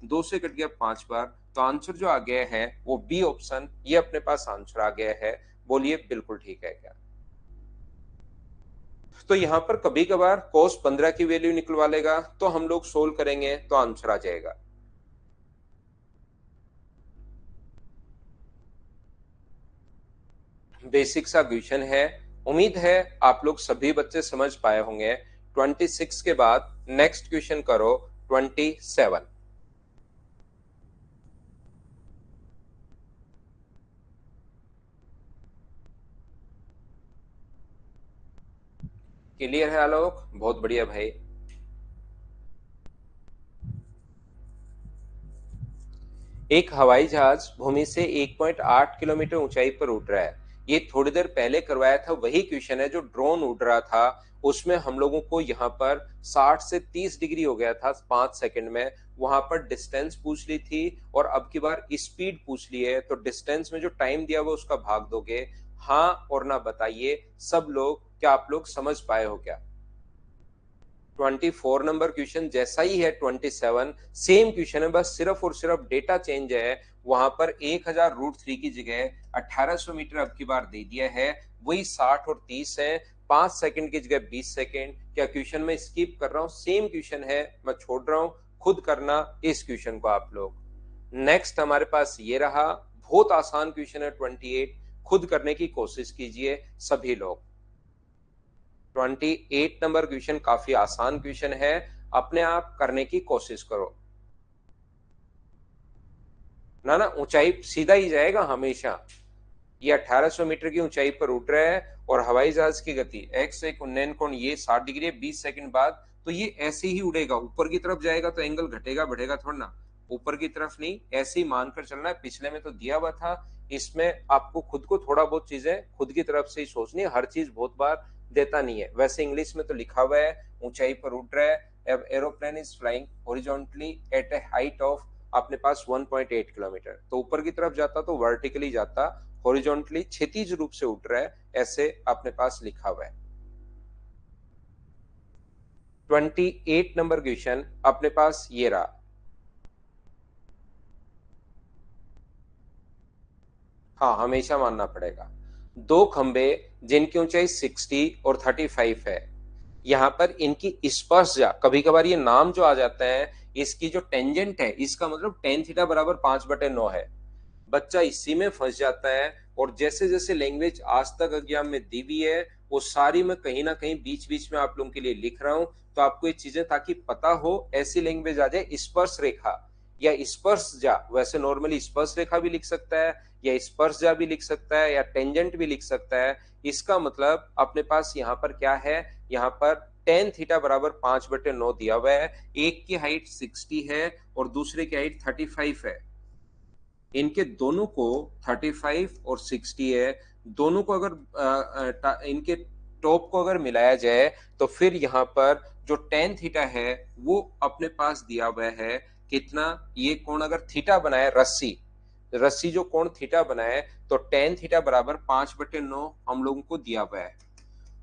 2 से कट गया 5 बार। तो आंसर जो आ गया है वो बी ऑप्शन, ये अपने पास आंसर आ गया है। बोलिए बिल्कुल ठीक है क्या? तो यहां पर कभी कभार cos 15 की वैल्यू निकलवा लेगा तो हम लोग सोल्व करेंगे तो आंसर आ जाएगा। बेसिक सा क्वेश्चन है, उम्मीद है आप लोग सभी बच्चे समझ पाए होंगे। 26 के बाद नेक्स्ट क्वेश्चन करो 27। क्लियर है आलोक? बहुत बढ़िया भाई। एक हवाई जहाज भूमि से 1.8 किलोमीटर ऊंचाई पर उड़ रहा है। ये थोड़ी देर पहले करवाया था वही क्वेश्चन है जो ड्रोन उड़ रहा था, उसमें हम लोगों को यहाँ पर 60 से 30 डिग्री हो गया था 5 सेकंड में। वहां पर डिस्टेंस पूछ ली थी और अब की बार स्पीड पूछ ली है, तो डिस्टेंस में जो टाइम दिया हुआ उसका भाग दोगे। हाँ और ना बताइए सब लोग, क्या आप लोग समझ पाए हो क्या? 24 नंबर क्वेश्चन जैसा ही है 27, सेम क्वेश्चन है, बस सिर्फ और सिर्फ डेटा चेंज है। वहां पर 1000 √3 की जगह 1800 मीटर अब की बार दे दिया है, वही 60 और 30 है, 5 सेकंड की जगह 20 सेकंड। क्या क्वेश्चन में स्किप कर रहा हूं? सेम क्वेश्चन है, मैं छोड़ रहा हूं, खुद करना इस क्वेश्चन को आप लोग। नेक्स्ट हमारे पास ये रहा, बहुत आसान क्वेश्चन है 28, खुद करने की कोशिश कीजिए सभी लोग। 28 नंबर क्वेश्चन काफी आसान क्वेश्चन है, अपने आप करने की कोशिश करो। ना ना, ऊंचाई सीधा ही जाएगा हमेशा। ये 1800 मीटर की ऊंचाई पर उड़ रहा है और हवाई जहाज की गति x एक उन्नयन कोण ये 60 डिग्री है, 20 सेकंड बाद तो ये ऐसे ही उड़ेगा, ऊपर की तरफ जाएगा तो एंगल घटेगा बढ़ेगा थोड़ा ना, ऊपर की तरफ नहीं, ऐसे ही मानकर चलना है। पिछले में तो दिया हुआ था, इसमें आपको खुद को थोड़ा बहुत चीजें खुद की तरफ से ही सोचनी है, हर चीज बहुत बार देता नहीं है। वैसे इंग्लिश में तो लिखा हुआ है ऊंचाई पर उड़ रहा है, aeroplane is flying horizontally at a height of अपने पास 1.8 किलोमीटर, तो ऊपर की तरफ जाता तो वर्टिकली जाता, हॉरिजॉन्टली क्षैतिज रूप से उठ रहा है, ऐसे अपने पास लिखा हुआ है। 28 नंबर क्वेश्चन अपने पास ये रहा। हाँ हमेशा मानना पड़ेगा। दो खंबे जिनकी ऊंचाई 60 और 35 है, यहाँ पर इनकी स्पर्शजा, कभी कभार ये नाम जो आ जाता है, इसकी जो टेंजेंट है इसका मतलब टेन थीटा बराबर 5/9 है। बच्चा इसी में फंस जाता है और जैसे जैसे लैंग्वेज आज तक एग्जाम में दी हुई है वो सारी मैं कहीं ना कहीं बीच बीच में आप लोगों के लिए लिख रहा हूं, तो आपको ये चीजें ताकि पता हो, ऐसी लैंग्वेज आ जाए। स्पर्श रेखा या स्पर्श जा, वैसे नॉर्मली स्पर्श रेखा भी लिख सकता है या स्पर्श जा भी लिख सकता है या टेंजेंट भी लिख सकता है। इसका मतलब अपने पास यहाँ पर क्या है, यहाँ पर टेन थीटा बराबर 5/9 दिया हुआ है। एक की हाइट 60 है और दूसरे की हाइट 35 है, इनके दोनों को 35 और 60 है, दोनों को अगर इनके टॉप को अगर मिलाया जाए तो फिर यहाँ पर जो टेन थीटा है वो अपने पास दिया हुआ है कितना। ये कोण अगर थीटा बनाए, रस्सी रस्सी जो कोण थीटा बनाए तो टेन थीटा बराबर 5/9 हम लोगों को दिया हुआ है।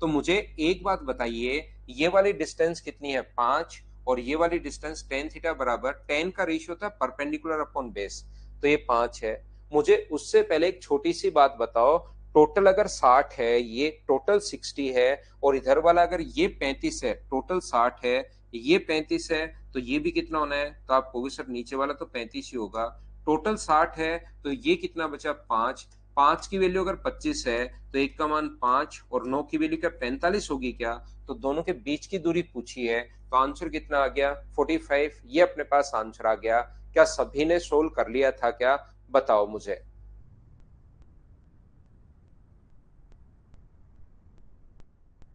तो मुझे एक बात बताइए, ये वाली डिस्टेंस कितनी है? 5, और ये वाली डिस्टेंस टेन थीटा बराबर, टेन का रेशियो था परपेंडिकुलर अपॉन बेस, तो ये 5 है। मुझे उससे पहले एक छोटी सी बात बताओ, टोटल अगर 60 है, ये टोटल 60 है, और इधर वाला अगर ये 35 है, टोटल 60 है, ये 35 है, तो ये भी कितना होना है? तो आप कहोगे सर नीचे वाला तो 35 ही होगा, टोटल 60 है, तो ये कितना बचा? 5। 5 की वैल्यू अगर 25 है तो एक का मान 5 और 9 की वैल्यू क्या 45 होगी क्या? तो दोनों के बीच की दूरी पूछी है, तो आंसर कितना आ गया? 45। ये अपने पास आंसर आ गया। क्या सभी ने सोल्व कर लिया था क्या? बताओ मुझे।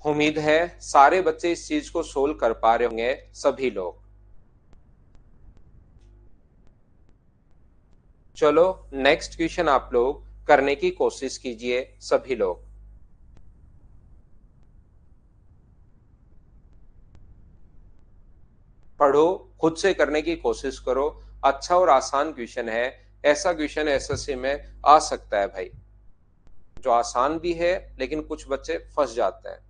उम्मीद है सारे बच्चे इस चीज को सोल्व कर पा रहे होंगे, सभी लोग। चलो नेक्स्ट क्वेश्चन आप लोग करने की कोशिश कीजिए सभी लोग। पढ़ो, खुद से करने की कोशिश करो। अच्छा और आसान क्वेश्चन है। ऐसा क्वेश्चन एसएससी में आ सकता है भाई, जो आसान भी है लेकिन कुछ बच्चे फंस जाते हैं।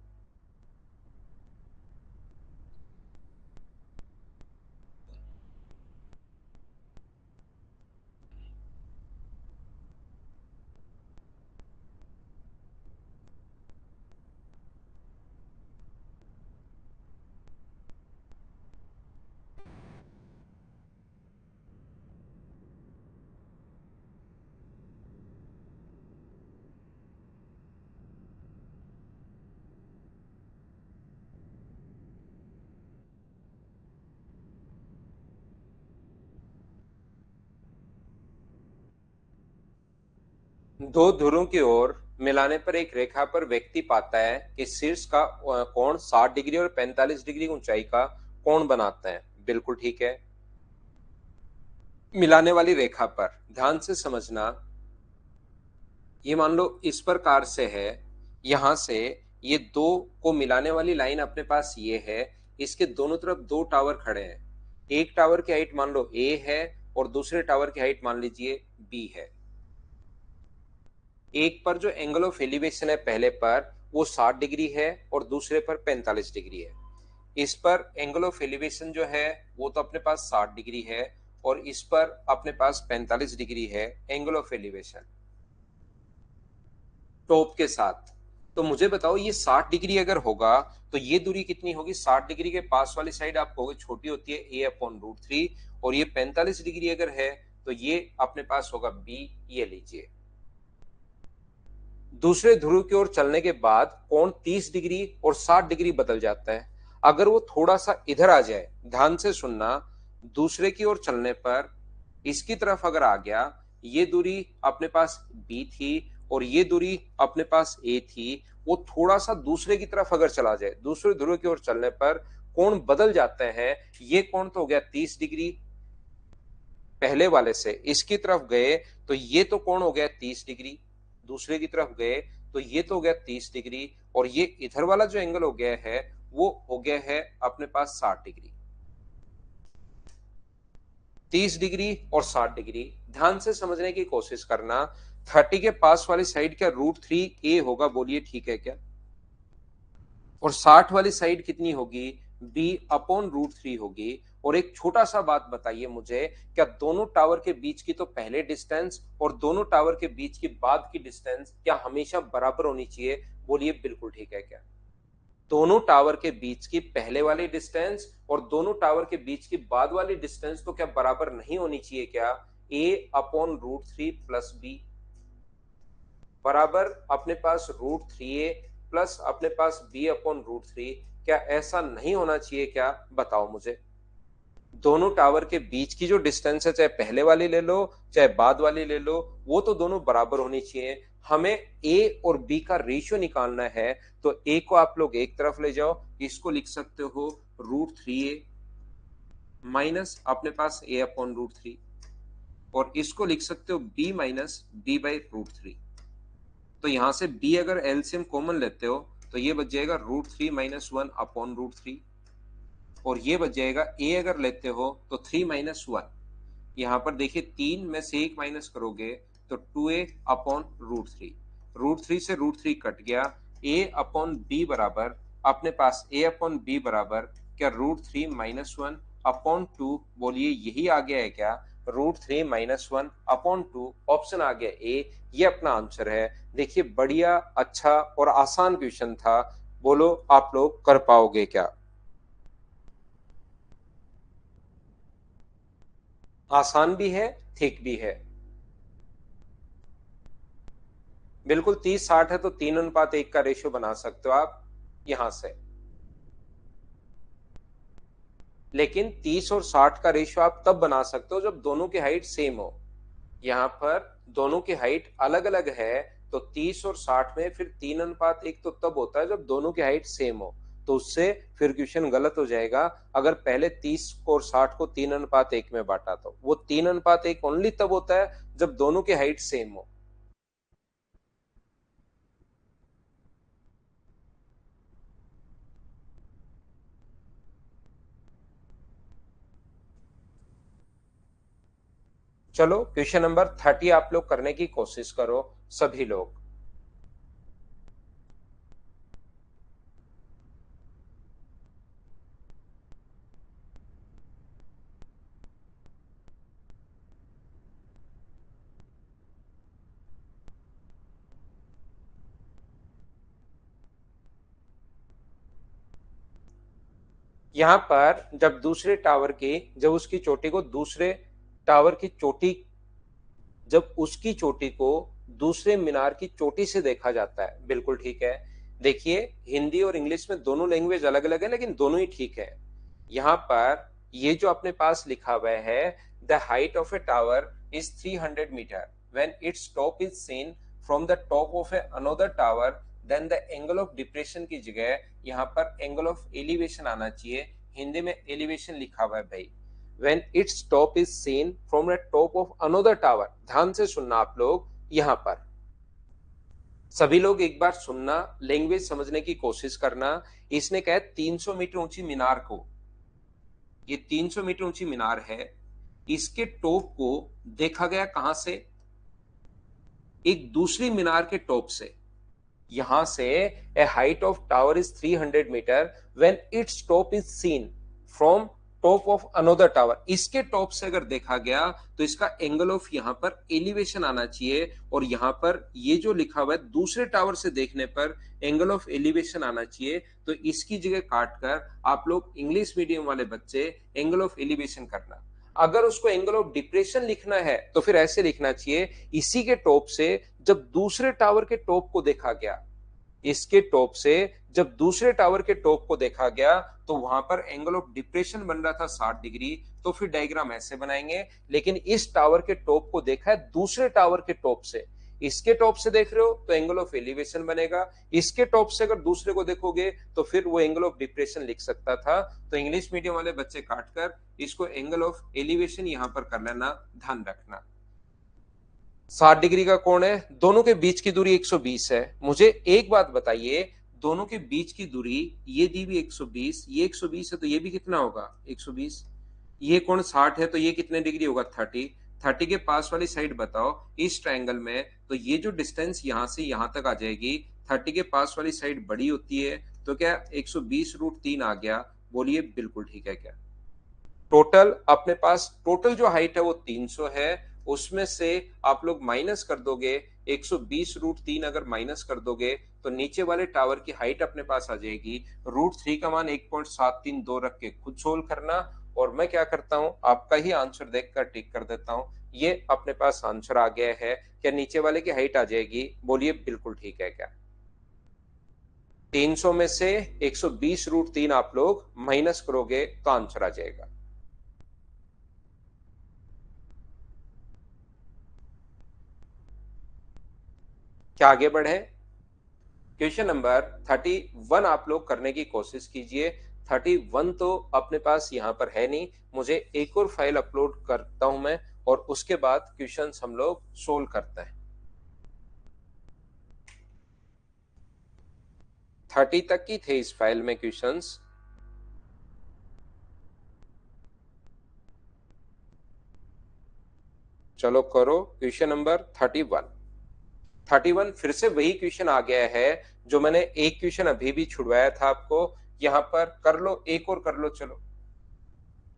दो ध्रुवों की ओर मिलाने पर एक रेखा पर व्यक्ति पाता है कि शीर्ष का कोण 60 डिग्री और 45 डिग्री ऊंचाई का कोण बनाते हैं। बिल्कुल ठीक है। मिलाने वाली रेखा पर ध्यान से समझना, ये मान लो इस प्रकार से है, यहां से ये दो को मिलाने वाली लाइन अपने पास ये है, इसके दोनों तरफ दो टावर खड़े हैं। एक टावर की हाइट मान लो ए है और दूसरे टावर की हाइट मान लीजिए बी है। एक पर जो एंगल ऑफ एलिवेशन है पहले पर वो 60 डिग्री है और दूसरे पर 45 डिग्री है। इस पर एंगल ऑफ एलिवेशन जो है वो तो अपने पास 60 डिग्री है और इस पर अपने पास 45 डिग्री है एंगल ऑफ एलिवेशन टॉप के साथ। तो मुझे बताओ ये 60 डिग्री अगर होगा तो ये दूरी कितनी होगी? 60 डिग्री के पास वाली साइड आप कहोगे छोटी होती है a/√3, और ये 45 डिग्री अगर है तो ये अपने पास होगा b। ये लीजिए, दूसरे ध्रुव की ओर चलने के बाद कोण 30 डिग्री और 60 डिग्री बदल जाता है। अगर वो थोड़ा सा इधर आ जाए, ध्यान से सुनना, दूसरे की ओर चलने पर इसकी तरफ अगर आ गया, ये दूरी अपने पास बी थी और ये दूरी अपने पास ए थी, वो थोड़ा सा दूसरे की तरफ अगर चला जाए, दूसरे ध्रुव की ओर चलने पर कोण बदल जाते हैं। ये कोण तो हो गया 30 डिग्री, पहले वाले से इसकी तरफ गए तो ये तो कोण हो गया 30 डिग्री, दूसरे की तरफ गए तो ये तो हो गया 30 डिग्री, और ये इधर वाला जो एंगल हो गया है वो हो गया है अपने पास 60 डिग्री। 30 डिग्री और 60 डिग्री, ध्यान से समझने की कोशिश करना। 30 के पास वाली साइड क्या √3a होगा? बोलिए ठीक है क्या? और 60 वाली साइड कितनी होगी? b/√3 होगी। और एक छोटा सा बात बताइए मुझे, क्या दोनों टावर के बीच की तो पहले डिस्टेंस और दोनों टावर के बीच की बाद की डिस्टेंस क्या हमेशा बराबर होनी चाहिए? बोलिए बिल्कुल ठीक है क्या? दोनों टावर के बीच की पहले वाली डिस्टेंस और दोनों टावर के बीच की बाद वाली डिस्टेंस तो क्या बराबर नहीं होनी चाहिए क्या? a/√3 प्लस बी बराबर अपने पास √3a प्लस अपने पास b/√3। क्या ऐसा नहीं होना चाहिए क्या? बताओ मुझे। दोनों टावर के बीच की जो डिस्टेंस है, चाहे पहले वाली ले लो चाहे बाद वाली ले लो, वो तो दोनों बराबर होनी चाहिए। हमें ए और बी का रेशियो निकालना है, तो ए को आप लोग एक तरफ ले जाओ, इसको लिख सकते हो √3a माइनस अपने पास a/√3, और इसको लिख सकते हो b माइनस b/√3। तो यहां से b अगर एलसीएम कॉमन लेते हो तो ये बच जाएगा √3 माइनस 1/√3, और ये बच जाएगा a अगर लेते हो तो 3 - 1। यहाँ पर देखिए 3 में से 1 माइनस करोगे तो 2a/√3, √3 से √3 कट गया। a/b बराबर अपने पास a/b बराबर क्या √3 - 1/2। बोलिए यही आ गया है क्या? √3 - 1/2 ऑप्शन आ गया ए, ये अपना आंसर है। देखिए बढ़िया, अच्छा और आसान क्वेश्चन था। बोलो आप लोग कर पाओगे क्या? आसान भी है, ठीक भी है। बिल्कुल 30-60 है तो 3:1 का रेशियो बना सकते हो आप यहां से। लेकिन 30 और 60 का रेशियो आप तब बना सकते हो जब दोनों की हाइट सेम हो। यहाँ पर दोनों की हाइट अलग अलग है, तो 30 और 60 में फिर 3:1 तो तब होता है जब दोनों की हाइट सेम हो। तो उससे फिर क्वेश्चन गलत हो जाएगा। अगर पहले 30 और 60 को 3:1 में बांटा तो वो 3:1 ओनली तब होता है जब दोनों की हाइट सेम हो। चलो क्वेश्चन नंबर 30 आप लोग करने की कोशिश करो सभी लोग। यहां पर जब दूसरे टावर की जब उसकी चोटी को दूसरे टावर की चोटी जब उसकी चोटी को दूसरे मीनार की चोटी से देखा जाता है, बिल्कुल ठीक है। देखिए हिंदी और इंग्लिश में दोनों लैंग्वेज अलग अलग है लेकिन दोनों ही ठीक है। यहाँ पर ये जो अपने पास लिखा हुआ है, the height of a tower is 300 metre when its top is seen from the top of a another tower, then the angle of depression की जगह यहाँ पर एंगल ऑफ एलिवेशन आना चाहिए। हिंदी में एलिवेशन लिखा हुआ है भाई। when its top is seen from the top of another tower, ध्यान से सुनना आप लोग, यहां पर सभी लोग एक बार सुनना, लैंग्वेज समझने की कोशिश करना। इसने कहा 300 मीटर ऊंची मीनार को, ये 300 मीटर ऊंची मीनार है, इसके टॉप को देखा गया कहां से? एक दूसरी मीनार के टॉप से। यहां से a height of tower is 300 metre when its top is seen from top of another tower, इसके टॉप से अगर देखा गया तो इसका एंगल ऑफ यहां पर एलिवेशन आना चाहिए। और यहां पर ये जो लिखा हुआ है दूसरे टावर से देखने पर एंगल ऑफ एलिवेशन आना चाहिए, तो इसकी जगह काट कर आप लोग इंग्लिश मीडियम वाले बच्चे एंगल ऑफ एलिवेशन करना। अगर उसको एंगल ऑफ डिप्रेशन लिखना है तो फिर ऐसे लिखना चाहिए, इसी के टॉप से जब दूसरे टावर के टॉप को देखा गया, इसके टॉप से जब दूसरे टावर के टॉप को देखा गया तो वहां पर एंगल ऑफ डिप्रेशन बन रहा था 60 डिग्री, तो फिर डायग्राम ऐसे बनाएंगे। लेकिन इस टावर के टॉप को देखा है दूसरे टावर के टॉप से, इसके टॉप से देख रहे हो तो एंगल ऑफ एलिवेशन बनेगा, इसके टॉप से अगर दूसरे को देखोगे तो फिर वो एंगल ऑफ डिप्रेशन लिख सकता था। तो इंग्लिश मीडियम वाले बच्चे काटकर इसको एंगल ऑफ एलिवेशन यहां पर कर लेना, ध्यान रखना। 60 डिग्री का कोण है, दोनों के बीच की दूरी 120 है। मुझे एक बात बताइए, दोनों के बीच की दूरी ये दी हुई 120, ये 120 है तो ये भी कितना होगा 120। ये कोण 60 है तो ये कितने डिग्री होगा 30। 30 के पास वाली साइड बताओ इस ट्रायंगल में, तो ये जो डिस्टेंस यहां से यहां तक आ जाएगी, 30 के पास वाली साइड बड़ी होती है, तो क्या 120√3 आ गया? बोलिए बिल्कुल ठीक है क्या? टोटल अपने पास टोटल जो हाइट है वो 300 है, उसमें से आप लोग माइनस कर दोगे 120√3, अगर माइनस कर दोगे तो नीचे वाले टावर की हाइट अपने पास आ जाएगी। √3 का मान 1.732 रख के खुद सोल्व करना, और मैं क्या करता हूं आपका ही आंसर देखकर टिक कर देता हूं। ये अपने पास आंसर आ गया है। क्या नीचे वाले की हाइट आ जाएगी? बोलिए बिल्कुल ठीक है क्या? 300 में से 120√3 आप लोग माइनस करोगे तो आंसर आ जाएगा। क्या आगे बढ़े? क्वेश्चन नंबर 31 आप लोग करने की कोशिश कीजिए। 31 तो अपने पास यहां पर है नहीं, मुझे एक और फाइल अपलोड करता हूं मैं, और उसके बाद क्वेश्चन हम लोग सोल्व करते हैं। 30 तक की थे इस फाइल में क्वेश्चंस। चलो करो क्वेश्चन नंबर 31। 31 फिर से वही क्वेश्चन आ गया है जो मैंने एक क्वेश्चन अभी भी छुड़वाया था आपको। यहां पर कर लो, एक और कर लो। चलो,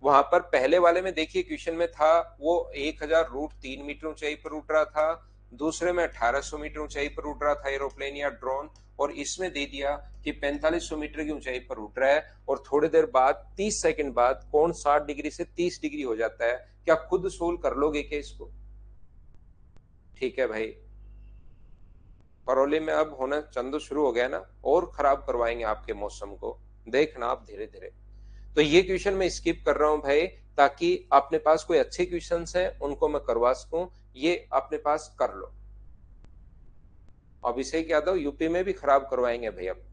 वहां पर पहले वाले में देखिए क्वेश्चन में था वो 1000√3 मीटर ऊंचाई पर उड़ रहा था, दूसरे में 1800 मीटर ऊंचाई पर उड़ रहा था एरोप्लेन या ड्रोन, और इसमें दे दिया कि 4500 मीटर की ऊंचाई पर उड़ रहा है, और थोड़ी देर बाद 30 सेकंड बाद कोण 60 डिग्री से 30 डिग्री हो जाता है। क्या खुद सोल्व कर लोगे क्या इसको? ठीक है भाई, परौली में अब होना चंदू शुरू हो गया ना, और खराब करवाएंगे आपके मौसम को, देखना आप धीरे धीरे। तो ये क्वेश्चन मैं स्किप कर रहा हूं भाई, ताकि अपने पास कोई अच्छे क्वेश्चंस हैं उनको मैं करवा सकूं। ये अपने पास कर लो। अभिषेक यादव यूपी में भी खराब करवाएंगे भाई अब।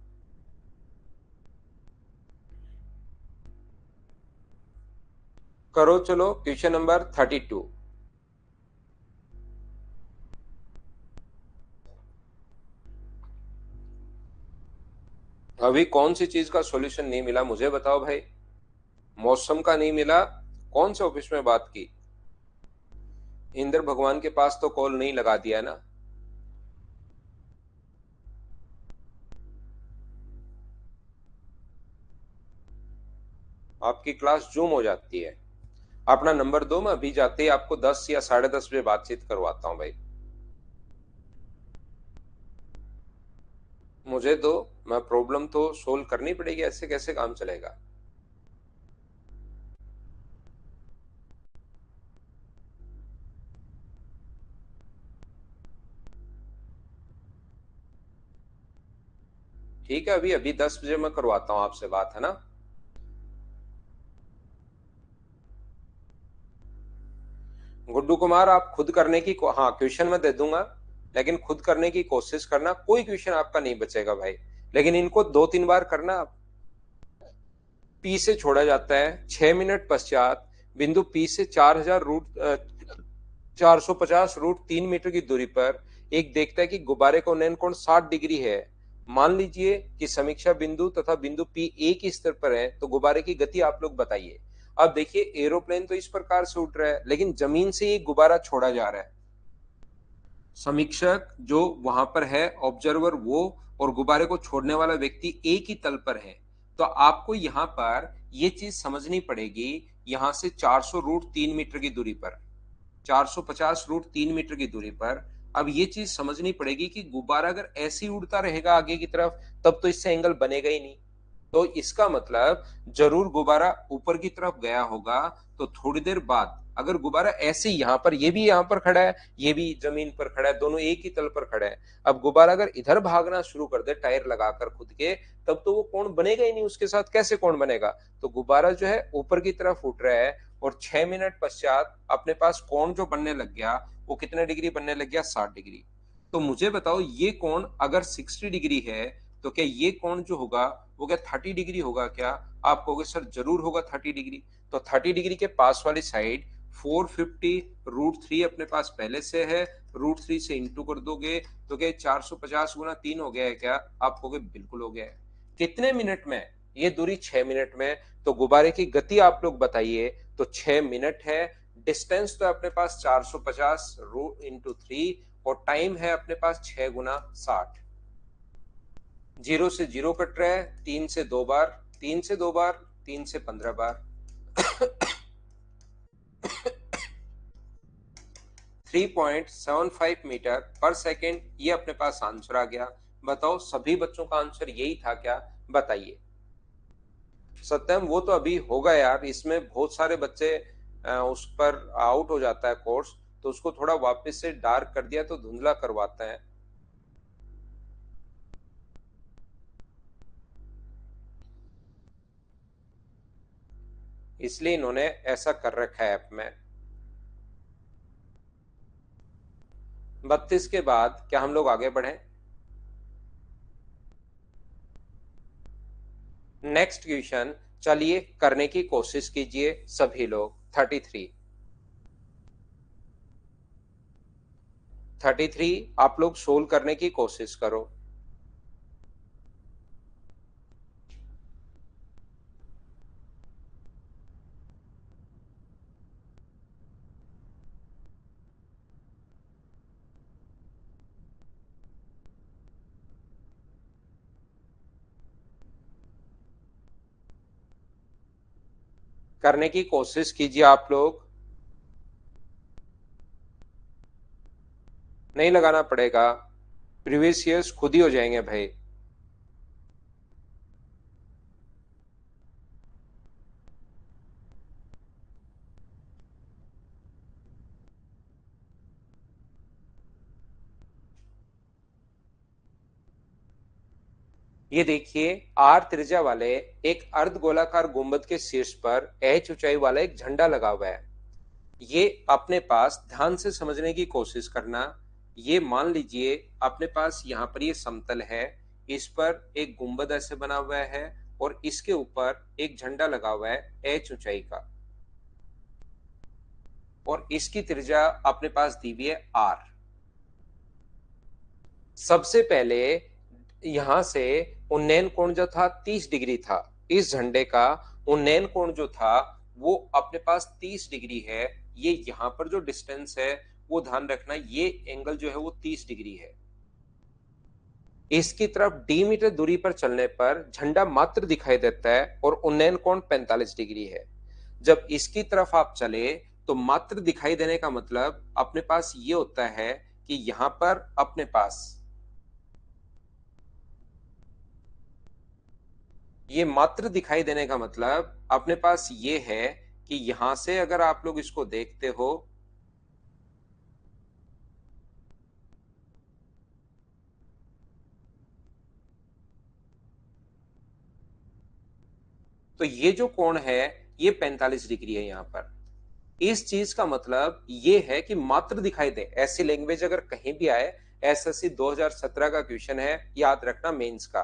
करो चलो क्वेश्चन नंबर 32। अभी कौन सी चीज का सॉल्यूशन नहीं मिला मुझे बताओ भाई? मौसम का नहीं मिला? कौन से ऑफिस में बात की? इंद्र भगवान के पास तो कॉल नहीं लगा दिया ना। आपकी क्लास जूम हो जाती है। अपना नंबर दो, मैं अभी जाते ही आपको 10 या 10:30 बजे बातचीत करवाता हूँ भाई। मुझे दो, मैं प्रॉब्लम तो सोल्व करनी पड़ेगी, ऐसे कैसे काम चलेगा। ठीक है, अभी अभी 10 बजे मैं करवाता हूँ आपसे बात, है ना। गुड्डू कुमार, आप खुद करने की हाँ क्वेश्चन मैं दे दूंगा, लेकिन खुद करने की कोशिश करना, कोई क्वेश्चन आपका नहीं बचेगा भाई। लेकिन इनको 2-3 बार करना। पी से छोड़ा जाता है 6 मिनट पश्चात बिंदु पी से 450 रूट 3 मीटर की दूरी पर एक देखता है कि गुब्बारे का उन्नयन कोण 60 डिग्री है। मान लीजिए कि समीक्षा बिंदु तथा बिंदु पी एक ही स्तर पर है, तो गुब्बारे की गति आप लोग बताइए। अब देखिए, एरोप्लेन तो इस प्रकार से उठ रहा है, लेकिन जमीन से ही गुब्बारा छोड़ा जा रहा है। समीक्षक जो वहां पर है, ऑब्जर्वर वो, और गुब्बारे को छोड़ने वाला व्यक्ति एक ही तल पर है। तो आपको यहाँ पर ये चीज समझनी पड़ेगी, यहाँ से 400 रूट 3 मीटर की दूरी पर, 450 रूट 3 मीटर की दूरी पर। अब ये चीज समझनी पड़ेगी कि गुब्बारा अगर ऐसे ही उड़ता रहेगा आगे की तरफ, तब तो इससे एंगल बनेगा ही नहीं। तो इसका मतलब जरूर गुब्बारा ऊपर की तरफ गया होगा। तो थोड़ी देर बाद अगर गुब्बारा ऐसे ही यहाँ पर, ये भी यहाँ पर खड़ा है, ये भी जमीन पर खड़ा है, दोनों एक ही तल पर खड़े हैं। अब गुब्बारा अगर इधर भागना शुरू कर दे टायर लगाकर खुद के, तब तो वो कोण बनेगा ही नहीं, उसके साथ कैसे कोण बनेगा। तो गुब्बारा जो है ऊपर की तरफ उठ रहा है, और 6 मिनट पश्चात अपने पास कोण जो बनने लग गया, वो कितने डिग्री बनने लग गया, 60 डिग्री। तो मुझे बताओ, ये कोण अगर 60 डिग्री है, तो क्या ये कोण जो होगा वो क्या 30 डिग्री होगा क्या। आप कहोगे सर जरूर होगा 30 डिग्री। तो 30 डिग्री के पास वाली साइड 450 रूट 3 अपने पास पहले से है, रूट 3 से इंटू कर दोगे तो क्या 450 गुना 3 हो गया है क्या। आप कहोगे बिल्कुल हो गया है। कितने मिनट में, ये दूरी 6 मिनट में। तो गुब्बारे की गति आप लोग बताइए। तो 6 मिनट है, डिस्टेंस तो अपने पास 450 रूट इंटू 3, और टाइम है अपने पास 6 गुना 60। जीरो से जीरो कट रहा है, 3 से 2 बार, 3 से 2 बार, 3 से 15 बार। 3.75 मीटर पर सेकेंड, ये अपने पास आंसर आ गया। बताओ सभी बच्चों का आंसर यही था क्या, बताइए। सत्यम, वो तो अभी होगा यार, इसमें बहुत सारे बच्चे उस पर आउट हो जाता है कोर्स, तो उसको थोड़ा वापस से डार्क कर दिया तो धुंधला करवाते हैं, इसलिए इन्होंने ऐसा कर रखा है ऐप में। 32 के बाद क्या हम लोग आगे बढ़े। नेक्स्ट क्वेश्चन, चलिए करने की कोशिश कीजिए सभी लोग। 33 आप लोग सोल्व करने की कोशिश करो। करने की कोशिश कीजिए आप लोग। नहीं लगाना पड़ेगा, प्रीवियस ईयर्स खुद ही हो जाएंगे भाई। ये देखिए, आर त्रिज्या वाले एक अर्ध गोलाकार गुंबद के शीर्ष पर एच ऊंचाई वाला एक झंडा लगा हुआ है। ये अपने पास ध्यान से समझने की कोशिश करना। ये मान लीजिए अपने पास यहाँ पर ये समतल है, इस पर एक गुंबद ऐसे बना हुआ है, और इसके ऊपर एक झंडा लगा हुआ है एच ऊंचाई का, और इसकी त्रिज्या अपने पास दी हुई है आर। सबसे पहले यहां से उन्नयन कोण जो था 30 डिग्री था, इस झंडे का उन्नयन कोण जो था वो अपने पास 30 डिग्री है। ये यहाँ पर जो डिस्टेंस है वो ध्यान रखना, ये एंगल जो है वो 30 डिग्री है। इसकी तरफ डी मीटर दूरी पर चलने पर झंडा मात्र दिखाई देता है और उन्नयन कोण 45 डिग्री है। जब इसकी तरफ आप चले तो मात्र दिखाई देने का मतलब अपने पास ये होता है कि यहां पर अपने पास ये मात्र दिखाई देने का मतलब अपने पास ये है कि यहां से अगर आप लोग इसको देखते हो तो ये जो कोण है ये 45 डिग्री है। यहां पर इस चीज का मतलब ये है कि मात्र दिखाई दे, ऐसी लैंग्वेज अगर कहीं भी आए, एसएससी 2017 का क्वेश्चन है, याद रखना मेंस का।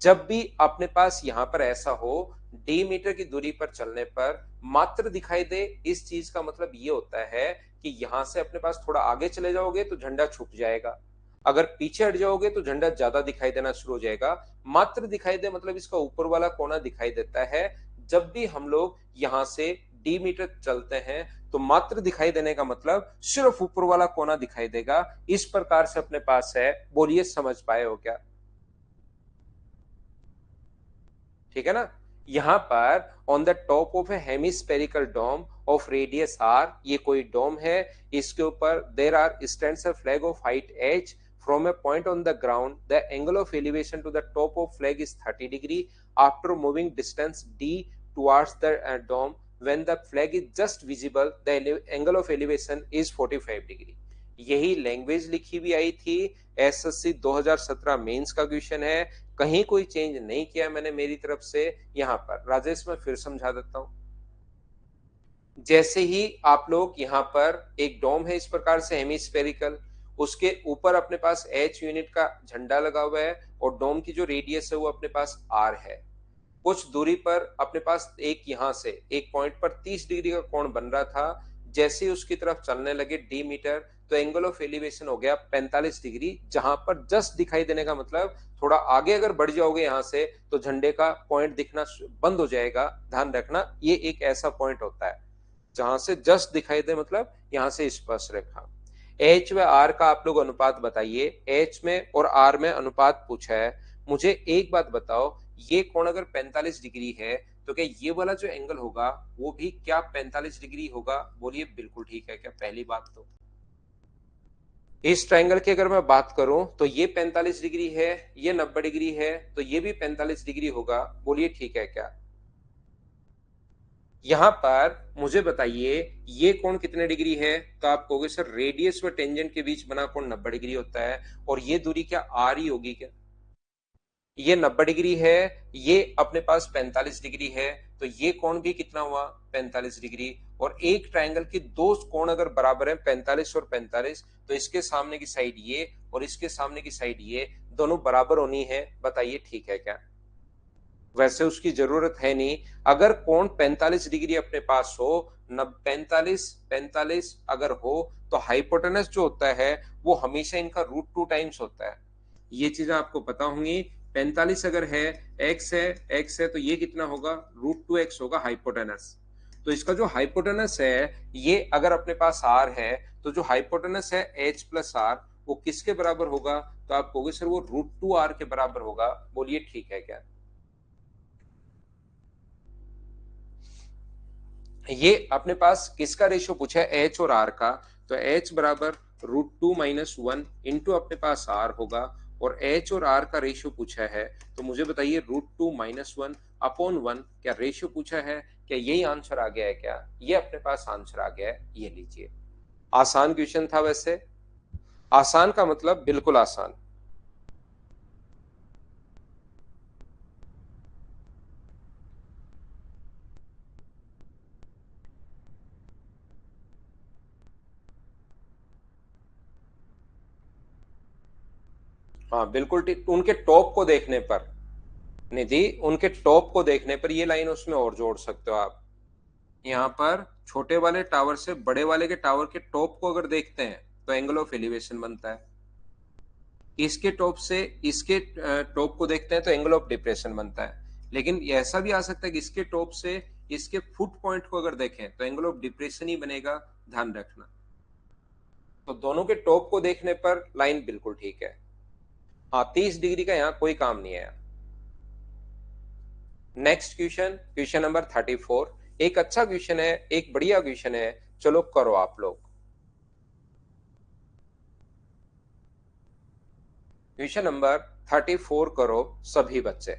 जब भी अपने पास यहां पर ऐसा हो डी मीटर की दूरी पर चलने पर मात्र दिखाई दे, इस चीज का मतलब ये होता है कि यहां से अपने पास थोड़ा आगे चले जाओगे तो झंडा छुप जाएगा, अगर पीछे हट जाओगे तो झंडा ज्यादा दिखाई देना शुरू हो जाएगा। मात्र दिखाई दे मतलब इसका ऊपर वाला कोना दिखाई देता है। जब भी हम लोग यहां से डी मीटर चलते हैं तो मात्र दिखाई देने का मतलब सिर्फ ऊपर वाला कोना दिखाई देगा। इस प्रकार से अपने पास है। बोलिए समझ पाए हो क्या? ठीक है ना? यहां पर on the top of a hemispherical dome of radius r, ये कोई डोम है, इसके ऊपर there are stands a flag of height h from a point on the ground the angle of elevation to the top of flag is 30 degree after moving distance d towards the dome when the flag is just visible the angle of elevation is 45 degree. यही language लिखी भी आई थी, SSC 2017 mains का question है, कहीं कोई change नहीं किया मैंने मेरी तरफ से। यहां पर राजेश मैं फिर समझा देता हूं। जैसे ही आप लोग यहां पर एक डोम है इस प्रकार से हेमिस्फेरिकल, उसके ऊपर अपने पास एच यूनिट का झंडा लगा हुआ है और डोम की जो रेडियस है वो अपने पास आर है। कुछ दूरी पर अपने पास एक यहां से एक पॉइंट पर 30 डिग्री का कोण बन रहा था। जैसे ही उसकी तरफ चलने लगे डी मीटर तो एंगल ऑफ एलिवेशन हो गया 45 डिग्री, जहां पर जस्ट दिखाई देने का मतलब थोड़ा आगे अगर बढ़ जाओगे यहां से तो झंडे का पॉइंट दिखना बंद हो जाएगा। ध्यान रखना ये एक ऐसा पॉइंट होता है जहां से जस्ट दिखाई दे, मतलब यहां से स्पर्श रेखा। एच व आर का आप लोग अनुपात बताइए। एच में और आर में अनुपात पूछा है। मुझे एक बात बताओ, ये कोण अगर 45 डिग्री है तो क्या ये वाला जो एंगल होगा वो भी क्या 45 डिग्री होगा? बोलिए बिल्कुल ठीक है क्या? पहली बात तो इस ट्रायंगल की अगर मैं बात करूं तो ये 45 डिग्री है, ये 90 डिग्री है, तो ये भी 45 डिग्री होगा। बोलिए ठीक है क्या? यहां पर मुझे बताइए ये कोण कितने डिग्री है? तो आप कहोगे सर रेडियस व टेंजेंट के बीच बना कोण 90 डिग्री होता है, और ये दूरी क्या आर ही होगी क्या? ये 90 डिग्री है, ये अपने पास 45 डिग्री है, तो ये कोण भी कितना हुआ? 45 डिग्री। और एक ट्रायंगल की दो कोण अगर बराबर है 45 और 45, तो इसके सामने की साइड ये और इसके सामने की साइड ये दोनों बराबर होनी है। बताइए ठीक है क्या? वैसे उसकी जरूरत है नहीं। अगर कोण 45 डिग्री अपने पास हो, न 45 अगर हो, तो हाइपोटेनस जो होता है वो हमेशा इनका √2 टाइम्स होता है। ये चीजें आपको पता होंगी। 45 अगर है, एक्स है तो ये कितना होगा? √2x होगा हाइपोटेनस। तो इसका जो हाइपोटेनस है ये अगर अपने पास आर है, तो जो हाइपोटेनस है एच प्लस आर वो किसके बराबर होगा? तो आप कहोगे सर वो √2r के बराबर होगा। बोलिए ठीक है क्या? ये अपने पास किसका रेशियो पूछा है? एच और आर का। तो एच बराबर √2 - 1 इंटू अपने पास आर होगा, और एच और आर का रेशियो पूछा है। तो मुझे बताइए √2 - 1 अपॉन 1 क्या रेशियो पूछा है? क्या यही आंसर आ गया है क्या? ये अपने पास आंसर आ गया है, ये लीजिए। आसान क्वेश्चन था वैसे। आसान का मतलब बिल्कुल आसान। हाँ बिल्कुल ठीक, उनके टॉप को देखने पर निधि, उनके टॉप को देखने पर ये लाइन उसमें और जोड़ सकते हो आप। यहाँ पर छोटे वाले टावर से बड़े वाले के टावर के टॉप को अगर देखते हैं तो एंगल ऑफ एलिवेशन बनता है। इसके टॉप से इसके टॉप को देखते हैं तो एंगल ऑफ डिप्रेशन बनता है। लेकिन ऐसा भी आ सकता है कि इसके टॉप से इसके फुट पॉइंट को अगर देखें तो एंगल ऑफ डिप्रेशन ही बनेगा, ध्यान रखना। तो दोनों के टॉप को देखने पर लाइन बिल्कुल ठीक है। हाँ, 30 डिग्री का यहाँ कोई काम नहीं है। Next question, question number 34। एक अच्छा क्वेश्चन है, एक बढ़िया क्वेश्चन है, चलो करो आप लोग। क्वेश्चन नंबर 34 करो सभी बच्चे।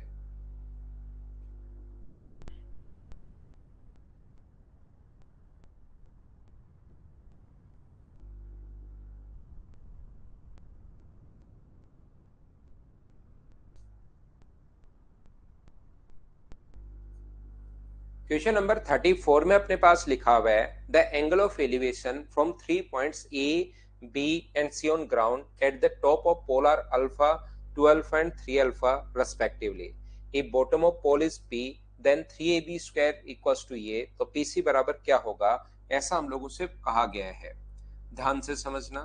क्वेश्चन नंबर 34 में अपने पास लिखा हुआ है the angle of elevation from 3 points a b and c on ground at the top of pole are alpha 2 alpha and 3 alpha respectively. If bottom of pole is p then 3ab square equals to ये। तो PC बराबर क्या होगा, ऐसा हम लोगों से कहा गया है। ध्यान से समझना,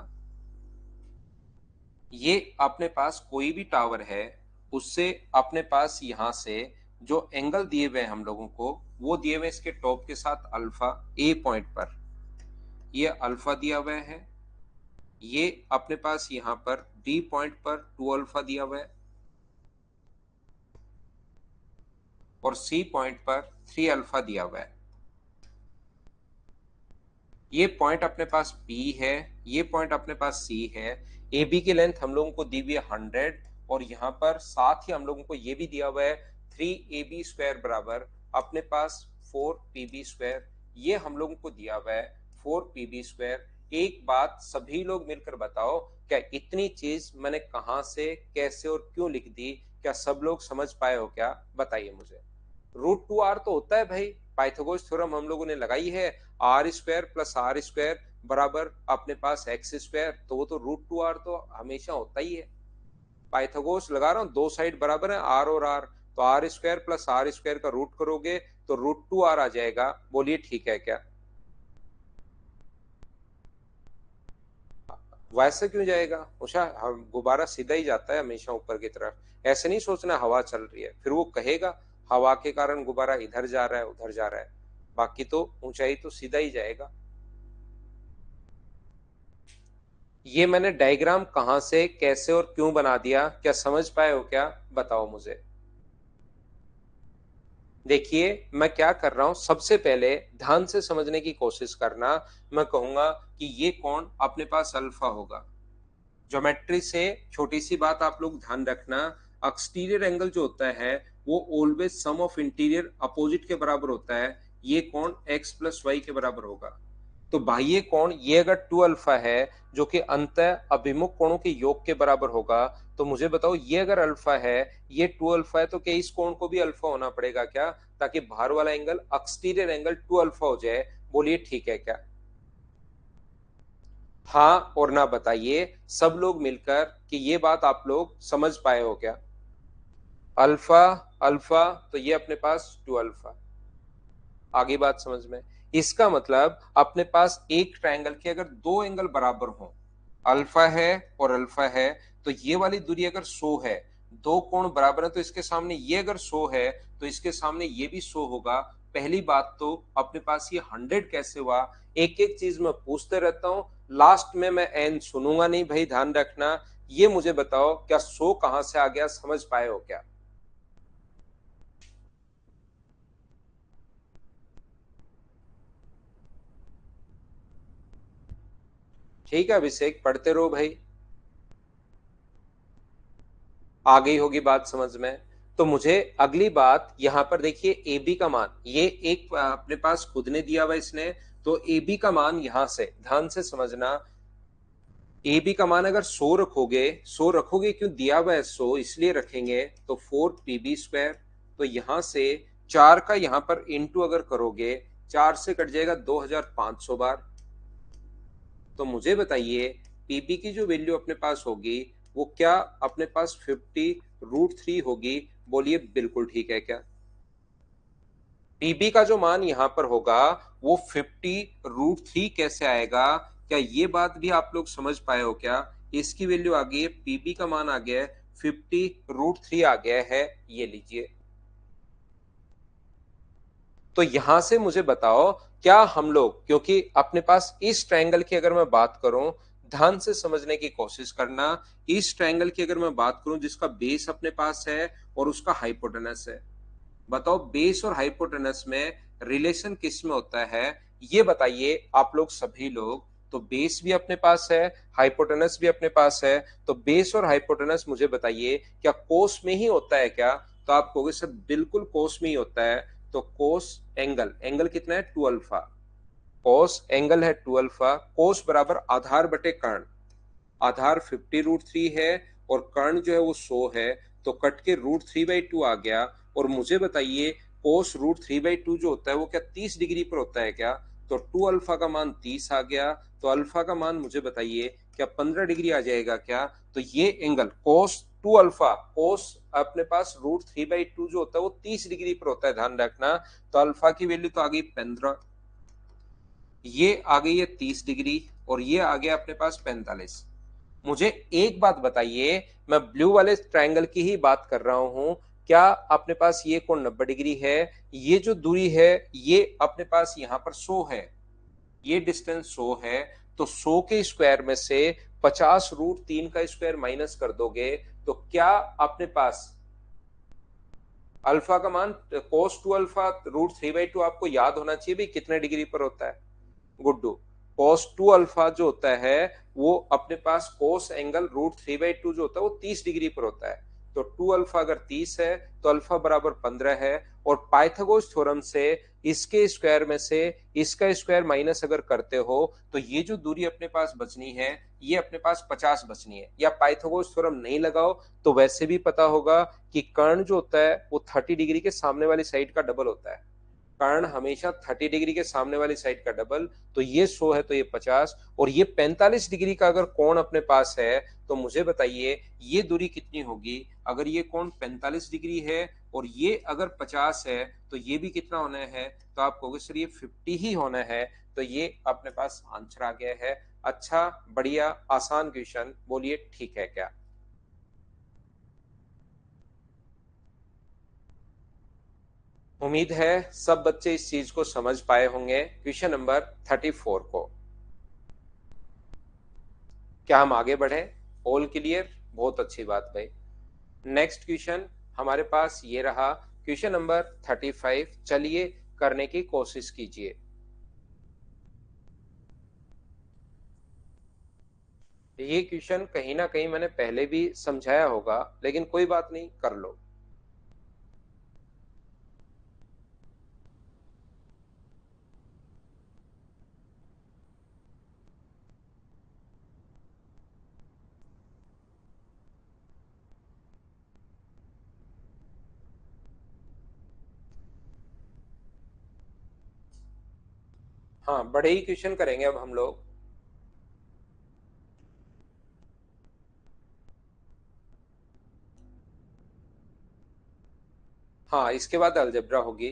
ये अपने पास कोई भी टावर है, उससे अपने पास यहां से जो एंगल दिए हुए हम लोगों को, वो दिए हुए इसके टॉप के साथ अल्फा ए पॉइंट पर, ये अल्फा दिया हुआ है। ये अपने पास यहां पर डी पॉइंट पर 2 अल्फा दिया हुआ है और सी पॉइंट पर 3 अल्फा दिया हुआ है। ये पॉइंट अपने पास बी है, ये पॉइंट अपने पास सी है। ए बी की लेंथ हम लोगों को दी हुई है 100 और यहाँ पर साथ ही हम लोगों को ये भी दिया हुआ है 3ab स्क्वायर बराबर अपने पास 4pb स्क्वायर। ये हम लोगों को दिया हुआ है 4pb स्क्वायर। एक बात सभी लोग मिलकर बताओ, क्या इतनी चीज मैंने कहां से, कैसे और क्यों लिख दी, क्या सब लोग समझ पाए हो क्या, बताइए मुझे। √2r तो होता है भाई, पाइथागोरस थ्योरम हम लोगों ने लगाई है, r square plus r square बराबर अपने पास एक्स स्क्वायर। तो वो तो √2r तो हमेशा होता ही है। पाइथागोरस लगा रहा हूं, दो साइड बराबर है आर और आर, तो r square plus r square का रूट करोगे तो √2r आ जाएगा। बोलिए ठीक है क्या? वैसे क्यों जाएगा उषा, गुब्बारा सीधा ही जाता है हमेशा ऊपर की तरफ। ऐसे नहीं सोचना हवा चल रही है, फिर वो कहेगा हवा के कारण गुब्बारा इधर जा रहा है उधर जा रहा है, बाकी तो ऊंचाई तो सीधा ही जाएगा। ये मैंने डायग्राम कहां से, कैसे और क्यों बना दिया, क्या समझ पाए हो क्या, बताओ मुझे। देखिए मैं क्या कर रहा हूं, सबसे पहले ध्यान से समझने की कोशिश करना। मैं कहूंगा कि ये कोण अपने पास अल्फा होगा। ज्योमेट्री से छोटी सी बात आप लोग ध्यान रखना, एक्सटीरियर एंगल जो होता है वो always sum of interior opposite के बराबर होता है। ये कोण x प्लस वाई के बराबर होगा। तो बाह्य कोण ये अगर 2 अल्फा है जो कि अंतः अभिमुख कोणों के योग के बराबर होगा, तो मुझे बताओ ये अगर अल्फा है, ये 2 अल्फा है, तो क्या इस कोण को भी अल्फा होना पड़ेगा क्या, ताकि बाहर वाला एंगल एक्सटीरियर एंगल 2 अल्फा हो जाए। बोलिए ठीक है क्या? हाँ और ना बताइए सब लोग मिलकर कि ये बात आप लोग समझ पाए हो क्या। अल्फा अल्फा तो ये अपने पास 2 अल्फा। आगे बात समझ में, इसका मतलब अपने पास एक ट्रायंगल के अगर दो एंगल बराबर हो, अल्फा है और अल्फा है, तो ये वाली दूरी अगर 100 है, दो कोण बराबर है, तो इसके सामने ये अगर 100 है तो इसके सामने ये भी 100 होगा। पहली बात तो अपने पास ये 100 कैसे हुआ, एक एक चीज मैं पूछते रहता हूं, लास्ट में मैं एन सुनूंगा नहीं भाई, ध्यान रखना। ये मुझे बताओ क्या 100 कहां से आ गया, समझ पाए हो क्या? ठीक है अभिषेक, पढ़ते रहो भाई, आ गई होगी बात समझ में। तो मुझे अगली बात यहां पर देखिए, ए बी का मान ये एक अपने पास खुद ने दिया हुआ इसने, तो ए बी का मान यहां से ध्यान से समझना। ए बी का मान अगर 100 रखोगे, 100 रखोगे क्यों, दिया हुआ है 100 इसलिए रखेंगे, तो 4pb स्क्वायर। तो यहां से 4 का यहां पर इंटू अगर करोगे, 4 से कट जाएगा 2500 बार। तो मुझे बताइए पीबी की जो वैल्यू अपने पास होगी वो क्या अपने पास 50√3 होगी। बोलिए बिल्कुल ठीक है क्या? पीबी का जो मान यहां पर होगा वो 50√3 कैसे आएगा, क्या ये बात भी आप लोग समझ पाए हो क्या? इसकी वैल्यू आ गई है, पीबी का मान आ गया है 50√3 आ गया है, ये लीजिए। तो यहां से मुझे बताओ, क्या हम लोग, क्योंकि अपने पास इस ट्रायंगल की अगर मैं बात करूं, ध्यान से समझने की कोशिश करना, इस ट्रायंगल की अगर मैं बात करूं जिसका बेस अपने पास है और उसका हाइपोटेनस है, बताओ बेस और हाइपोटेनस में रिलेशन किस में होता है, ये बताइए आप लोग सभी लोग। तो बेस भी अपने पास है, हाइपोटेनस भी अपने पास है, तो बेस और हाइपोटेनस मुझे बताइए क्या कोस में ही होता है क्या? तो आप कहोगे सर बिल्कुल कोस में ही होता है। तो कोस एंगल, एंगल कितना है 2 अल्फा, कोस एंगल है 2 अल्फा, कोस बराबर आधार बटे कर्ण, आधार 50√3 है और कर्ण जो है वो 100 है, तो कट के √3/2 आ गया। और मुझे बताइए कोस √3/2 जो होता है वो क्या 30 डिग्री पर होता है क्या? तो 2 अल्फा का मान 30 आ गया, तो अल्फा का मान मुझे बताइए क्या 15 डिग्री आ जाएगा क्या? तो ये एंगल कोस 2 अल्फा, कोस अपने पास √3/2 जो होता है वो 30 डिग्री पर होता है, ध्यान रखना। तो अल्फा की वैल्यू तो आ गई 15, ये आ गई है 30 डिग्री और ये आ गया अपने पास 45। मुझे एक बात बताइए, मैं ब्लू वाले ट्रायंगल की ही बात कर रहा हूं, क्या अपने पास ये कोण 90 डिग्री है? ये जो दूरी है ये अपने पास यहां पर 100 है, ये डिस्टेंस 100 है, तो 100 के स्क्वायर में से 50√3 का स्क्वायर माइनस कर दोगे तो क्या अपने पास अल्फा का मान कोस 2 अल्फा √3/2 आपको याद होना चाहिए भाई कितने डिग्री पर होता है गुड्डू। कोस 2 अल्फा जो होता है वो अपने पास कोस एंगल √3/2 जो होता है वो 30 डिग्री पर होता है। तो 2 अल्फा अगर 30 है तो अल्फा बराबर 15 है, और पाइथागोरस थ्योरम से इसके स्क्वायर में से इसका स्क्वायर माइनस अगर करते हो तो ये जो दूरी अपने पास बचनी है ये अपने पास 50 बचनी है। या पाइथागोरस थ्योरम नहीं लगाओ तो वैसे भी पता होगा कि कर्ण जो होता है वो 30 डिग्री के सामने वाली साइड का डबल होता है, कर्ण हमेशा 30 डिग्री के सामने वाली साइड का डबल। तो ये 100 है तो ये 50, और ये 45 डिग्री का अगर कोण अपने पास है तो मुझे बताइए ये दूरी कितनी होगी? अगर ये कोण 45 डिग्री है और ये अगर 50 है तो ये भी कितना होना है? तो आप कहोगे सर ये 50 ही होना है। तो ये अपने पास आंसर आ गया है। अच्छा, बढ़िया, आसान क्वेश्चन, बोलिए ठीक है क्या? उम्मीद है सब बच्चे इस चीज को समझ पाए होंगे। क्वेश्चन नंबर 34 को, क्या हम आगे बढ़े? ऑल क्लियर, बहुत अच्छी बात भाई। नेक्स्ट क्वेश्चन हमारे पास ये रहा, क्वेश्चन नंबर 35, चलिए करने की कोशिश कीजिए। ये क्वेश्चन कहीं ना कहीं मैंने पहले भी समझाया होगा, लेकिन कोई बात नहीं, कर लो। हाँ, बड़े ही क्वेश्चन करेंगे अब हम लोग। हाँ, इसके बाद अलजेब्रा होगी।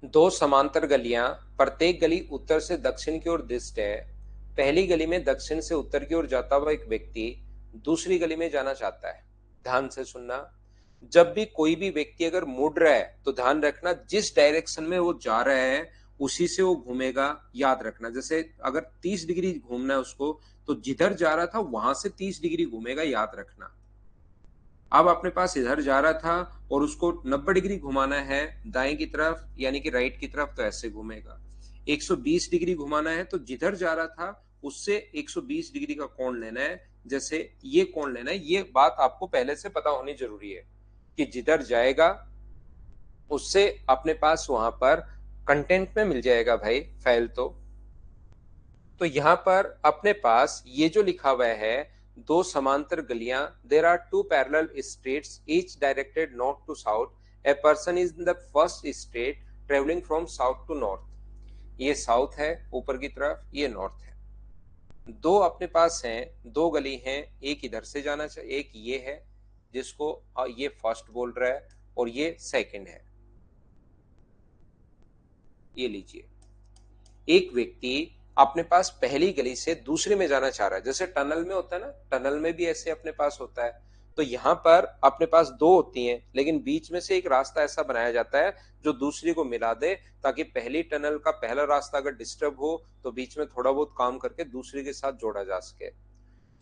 दो समांतर गलियां, प्रत्येक गली उत्तर से दक्षिण की ओर दिष्ट है। पहली गली में दक्षिण से उत्तर की ओर जाता हुआ एक व्यक्ति दूसरी गली में जाना चाहता है। ध्यान से सुनना, जब भी कोई भी व्यक्ति अगर मुड़ रहा है तो ध्यान रखना जिस डायरेक्शन में वो जा रहा है उसी से वो घूमेगा। याद रखना, जैसे अगर 30 डिग्री घूमना है उसको, तो जिधर जा रहा था वहां से 30 डिग्री घूमेगा, याद रखना। अब अपने पास इधर जा रहा था और उसको 90 डिग्री घुमाना है दाएं की तरफ, यानी कि राइट की तरफ, तो ऐसे घूमेगा। 120 डिग्री घुमाना है तो जिधर जा रहा था उससे 120 डिग्री का कोण लेना है, जैसे ये कोण लेना है। ये बात आपको पहले से पता होनी जरूरी है कि जिधर जाएगा उससे अपने पास वहां पर कंटेंट में मिल जाएगा भाई फाइल। तो यहां पर अपने पास ये जो लिखा हुआ है, दो समांतर गलियां, there are two parallel streets each directed north to south, a person is in the first street travelling from south to north. ये साउथ है ऊपर की तरफ, ये नॉर्थ है। दो अपने पास हैं, दो गली हैं, एक इधर से जाना चाहिए, एक ये है जिसको ये फर्स्ट बोल रहा है और ये सेकंड है। ये लीजिए, एक व्यक्ति अपने पास पहली गली से दूसरी में जाना चाह रहा है, जैसे टनल में होता है ना, टनल में भी ऐसे अपने पास होता है। तो यहाँ पर अपने पास दो होती हैं, लेकिन बीच में से एक रास्ता ऐसा बनाया जाता है जो दूसरी को मिला दे, ताकि पहली टनल का पहला रास्ता अगर डिस्टर्ब हो तो बीच में थोड़ा बहुत काम करके दूसरी के साथ जोड़ा जा सके।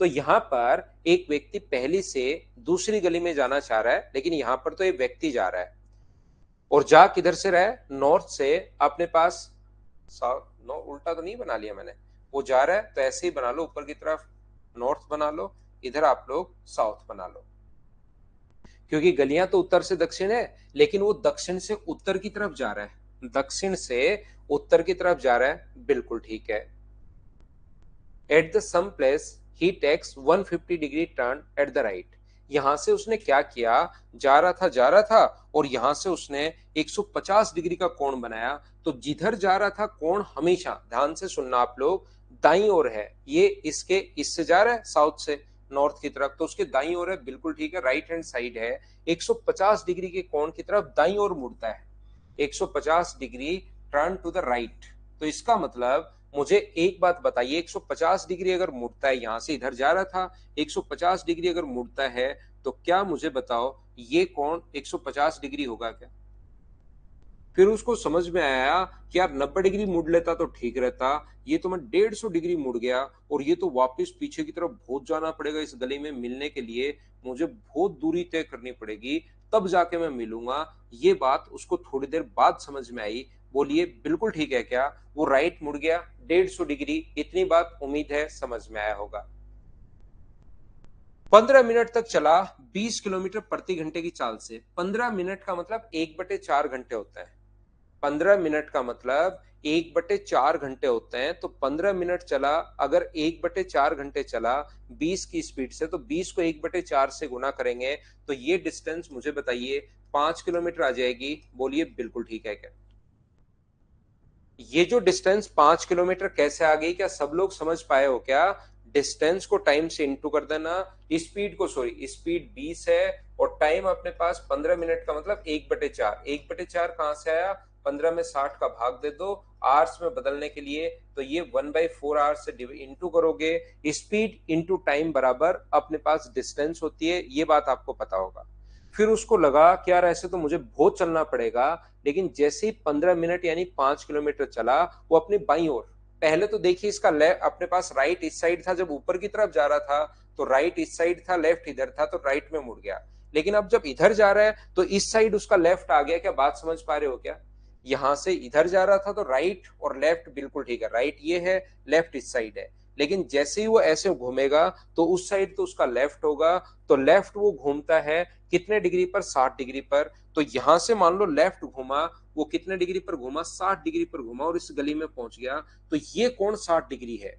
तो यहाँ पर एक व्यक्ति पहली से दूसरी गली में जाना चाह रहा है, लेकिन यहाँ पर तो एक व्यक्ति जा रहा है और जा किधर से रहा है, नॉर्थ से। अपने पास साउथ, नो उल्टा तो नहीं बना लिया मैंने, वो जा रहा है तो ऐसे ही बना लो, ऊपर की तरफ नॉर्थ बना लो, इधर आप लोग साउथ बना लो, क्योंकि गलियां तो उत्तर से दक्षिण है, लेकिन वो दक्षिण से उत्तर की तरफ जा रहा है, दक्षिण से उत्तर की तरफ जा रहा है, बिल्कुल ठीक है। At the same place he takes 150 degree turn at the right. यहां से उसने क्या किया, जा रहा था और यहां से उसने 150 डिग्री का कोण बनाया। तो जिधर जा रहा था कोण हमेशा, ध्यान से सुनना आप लोग, दाई ओर है। ये इसके इससे जा रहा है साउथ से नॉर्थ की तरफ, तो उसके दाई ओर है, बिल्कुल ठीक है, राइट हैंड साइड है। 150 डिग्री के कोण की तरफ दाई ओर मुड़ता है, 150 degree turn to the right. तो इसका मतलब मुझे एक बात बताइए, 150 डिग्री अगर मुड़ता है, यहां से इधर जा रहा था, 150 डिग्री अगर मुड़ता है तो क्या मुझे बताओ ये कोण 150 डिग्री होगा क्या? फिर उसको समझ में आया कि यार 90 डिग्री मुड़ लेता तो ठीक रहता, ये तो मैं 150 डिग्री मुड़ गया और ये तो वापस पीछे की तरफ बहुत जाना पड़ेगा, इस गली में मिलने के लिए मुझे बहुत दूरी तय करनी पड़ेगी, तब जाके मैं मिलूंगा। ये बात उसको थोड़ी देर बाद समझ में आई। बोलिए बिल्कुल ठीक है क्या? वो राइट मुड़ गया 150 डिग्री। इतनी बात उम्मीद है समझ में आया होगा। 15 मिनट तक चला 20 किलोमीटर प्रति घंटे की चाल से। 15 मिनट का मतलब 1/4 घंटे होता है। 15 मिनट का मतलब 1/4 घंटे होते हैं। तो 15 मिनट चला, अगर 1/4 घंटे चला 20 की स्पीड से, तो 20 को 1/4 से गुना करेंगे तो ये डिस्टेंस मुझे बताइए 5 किलोमीटर आ जाएगी। बोलिए बिल्कुल ठीक है क्या? ये जो डिस्टेंस 5 किलोमीटर कैसे आ गई, क्या सब लोग समझ पाए हो क्या? डिस्टेंस को टाइम से इंटू कर देना, स्पीड को, सॉरी स्पीड 20 है और टाइम अपने पास 15 मिनट का मतलब 1/4। 1/4 कहां से आया? 15 में 60 का भाग दे दो आवर्स में बदलने के लिए, तो ये 1/4 आवर्स से इंटू करोगे, स्पीड इंटू टाइम बराबर अपने पास डिस्टेंस होती है। ये बात आपको पता होगा। फिर उसको लगा कि यार ऐसे तो मुझे बहुत चलना पड़ेगा, लेकिन जैसे ही 15 मिनट यानी 5 किलोमीटर चला, वो अपनी बाईं ओर, पहले तो देखिए इसका लेफ्ट अपने पास राइट इस साइड था, जब ऊपर की तरफ जा रहा था तो राइट इस साइड था, लेफ्ट इधर था, तो राइट में मुड़ गया। लेकिन अब जब इधर जा रहा है तो इस साइड उसका लेफ्ट आ गया। क्या बात समझ पा रहे हो क्या? यहां से इधर जा रहा था तो राइट और लेफ्ट बिल्कुल ठीक है, राइट ये है, लेफ्ट इस साइड है। लेकिन जैसे ही वो ऐसे घूमेगा तो उस साइड तो उसका लेफ्ट होगा, तो लेफ्ट वो घूमता है कितने डिग्री पर? 60 डिग्री पर। तो यहां से मान लो लेफ्ट घूमा, वो कितने डिग्री पर घूमा? 60 डिग्री पर घूमा और इस गली में पहुंच गया। तो ये कोण 60 डिग्री है।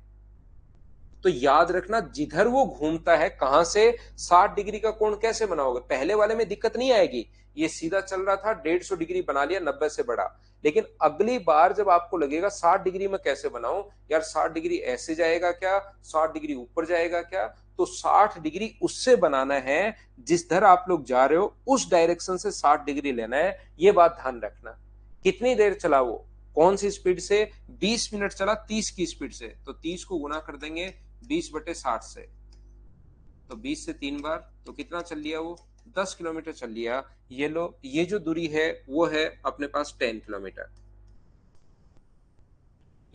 तो याद रखना, जिधर वो घूमता है, कहां से 60 डिग्री का कोण कैसे बनाओगे? पहले वाले में दिक्कत नहीं आएगी, ये सीधा चल रहा था 150 डिग्री बना लिया, 90 से बढ़ा। लेकिन अगली बार जब आपको लगेगा 60 डिग्री में कैसे बनाऊं, यार 60 डिग्री ऐसे जाएगा क्या, 60 डिग्री ऊपर जाएगा क्या? तो 60 डिग्री उससे बनाना है जिस धर आप लोग जा रहे हो, उस डायरेक्शन से 60 डिग्री लेना है। ये बात ध्यान रखना। कितनी देर चला वो, कौन सी स्पीड से? 20 मिनट चला 30 की स्पीड से, तो 30 को गुना कर देंगे 20/60 से, तो 20 से 3 बार, तो कितना चल लिया वो? 10 किलोमीटर चल लिया। ये लो, ये जो दूरी है वो है अपने पास 10 किलोमीटर।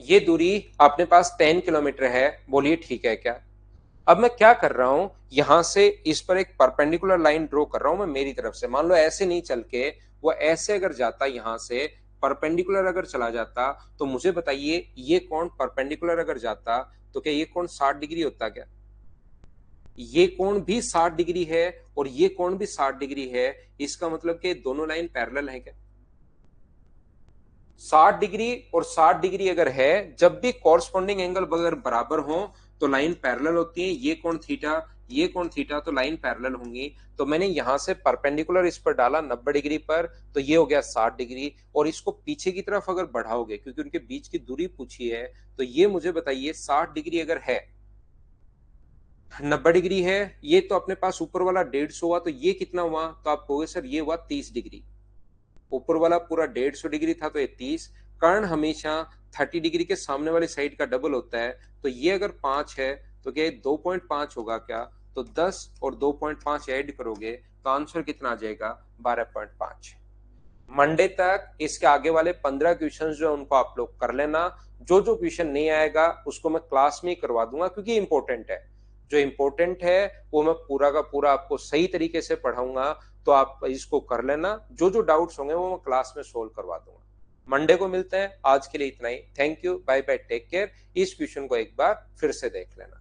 ये दूरी अपने पास 10 किलोमीटर है। बोलिए ठीक है क्या? अब मैं क्या कर रहा हूं, यहां से इस पर एक परपेंडिकुलर लाइन ड्रॉ कर रहा हूं मैं मेरी तरफ से। मान लो ऐसे नहीं चल के वो ऐसे अगर जाता, यहां से परपेंडिकुलर अगर चला जाता, तो मुझे बताइए ये कोण परपेंडिकुलर अगर जाता तो क्या ये कोण 60 डिग्री होता क्या? ये कोण भी 60 डिग्री है और ये कोण भी 60 डिग्री है। इसका मतलब कि दोनों लाइन पैरेलल है क्या? 60 डिग्री और 60 डिग्री अगर है, जब भी कॉरस्पॉन्डिंग एंगल अगर बराबर हो तो लाइन पैरेलल होती है। ये कोण थीटा, ये कोण थीटा, तो लाइन पैरेलल होंगी। तो मैंने यहां से परपेंडिकुलर इस पर डाला 90 डिग्री पर, तो ये हो गया 60 डिग्री। और इसको पीछे की तरफ अगर बढ़ाओगे, क्योंकि उनके बीच की दूरी पूछी है, तो ये मुझे बताइए 60 डिग्री अगर है, 90 डिग्री है, ये तो अपने पास ऊपर वाला 150 हुआ, तो ये कितना हुआ? तो आप कहोगे सर ये हुआ 30 डिग्री। ऊपर वाला पूरा 150 डिग्री था तो ये 30। कर्ण हमेशा 30 डिग्री के सामने वाली साइड का डबल होता है, तो ये अगर 5 है तो क्या 2.5 होगा क्या? तो 10 और 2.5 ऐड करोगे तो आंसर कितना आ जाएगा? 12.5। मंडे तक इसके आगे वाले 15 क्वेश्चंस जो उनको आप लोग कर लेना। जो जो क्वेश्चन नहीं आएगा उसको मैं क्लास में ही करवा दूंगा, क्योंकि इंपॉर्टेंट है। जो इंपॉर्टेंट है वो मैं पूरा का पूरा आपको सही तरीके से पढ़ाऊंगा, तो आप इसको कर लेना। जो जो डाउट्स होंगे वो मैं क्लास में सोल्व करवा दूंगा। मंडे को मिलते हैं। आज के लिए इतना ही। Thank you, bye bye, take care. इस क्वेश्चन को एक बार फिर से देख लेना।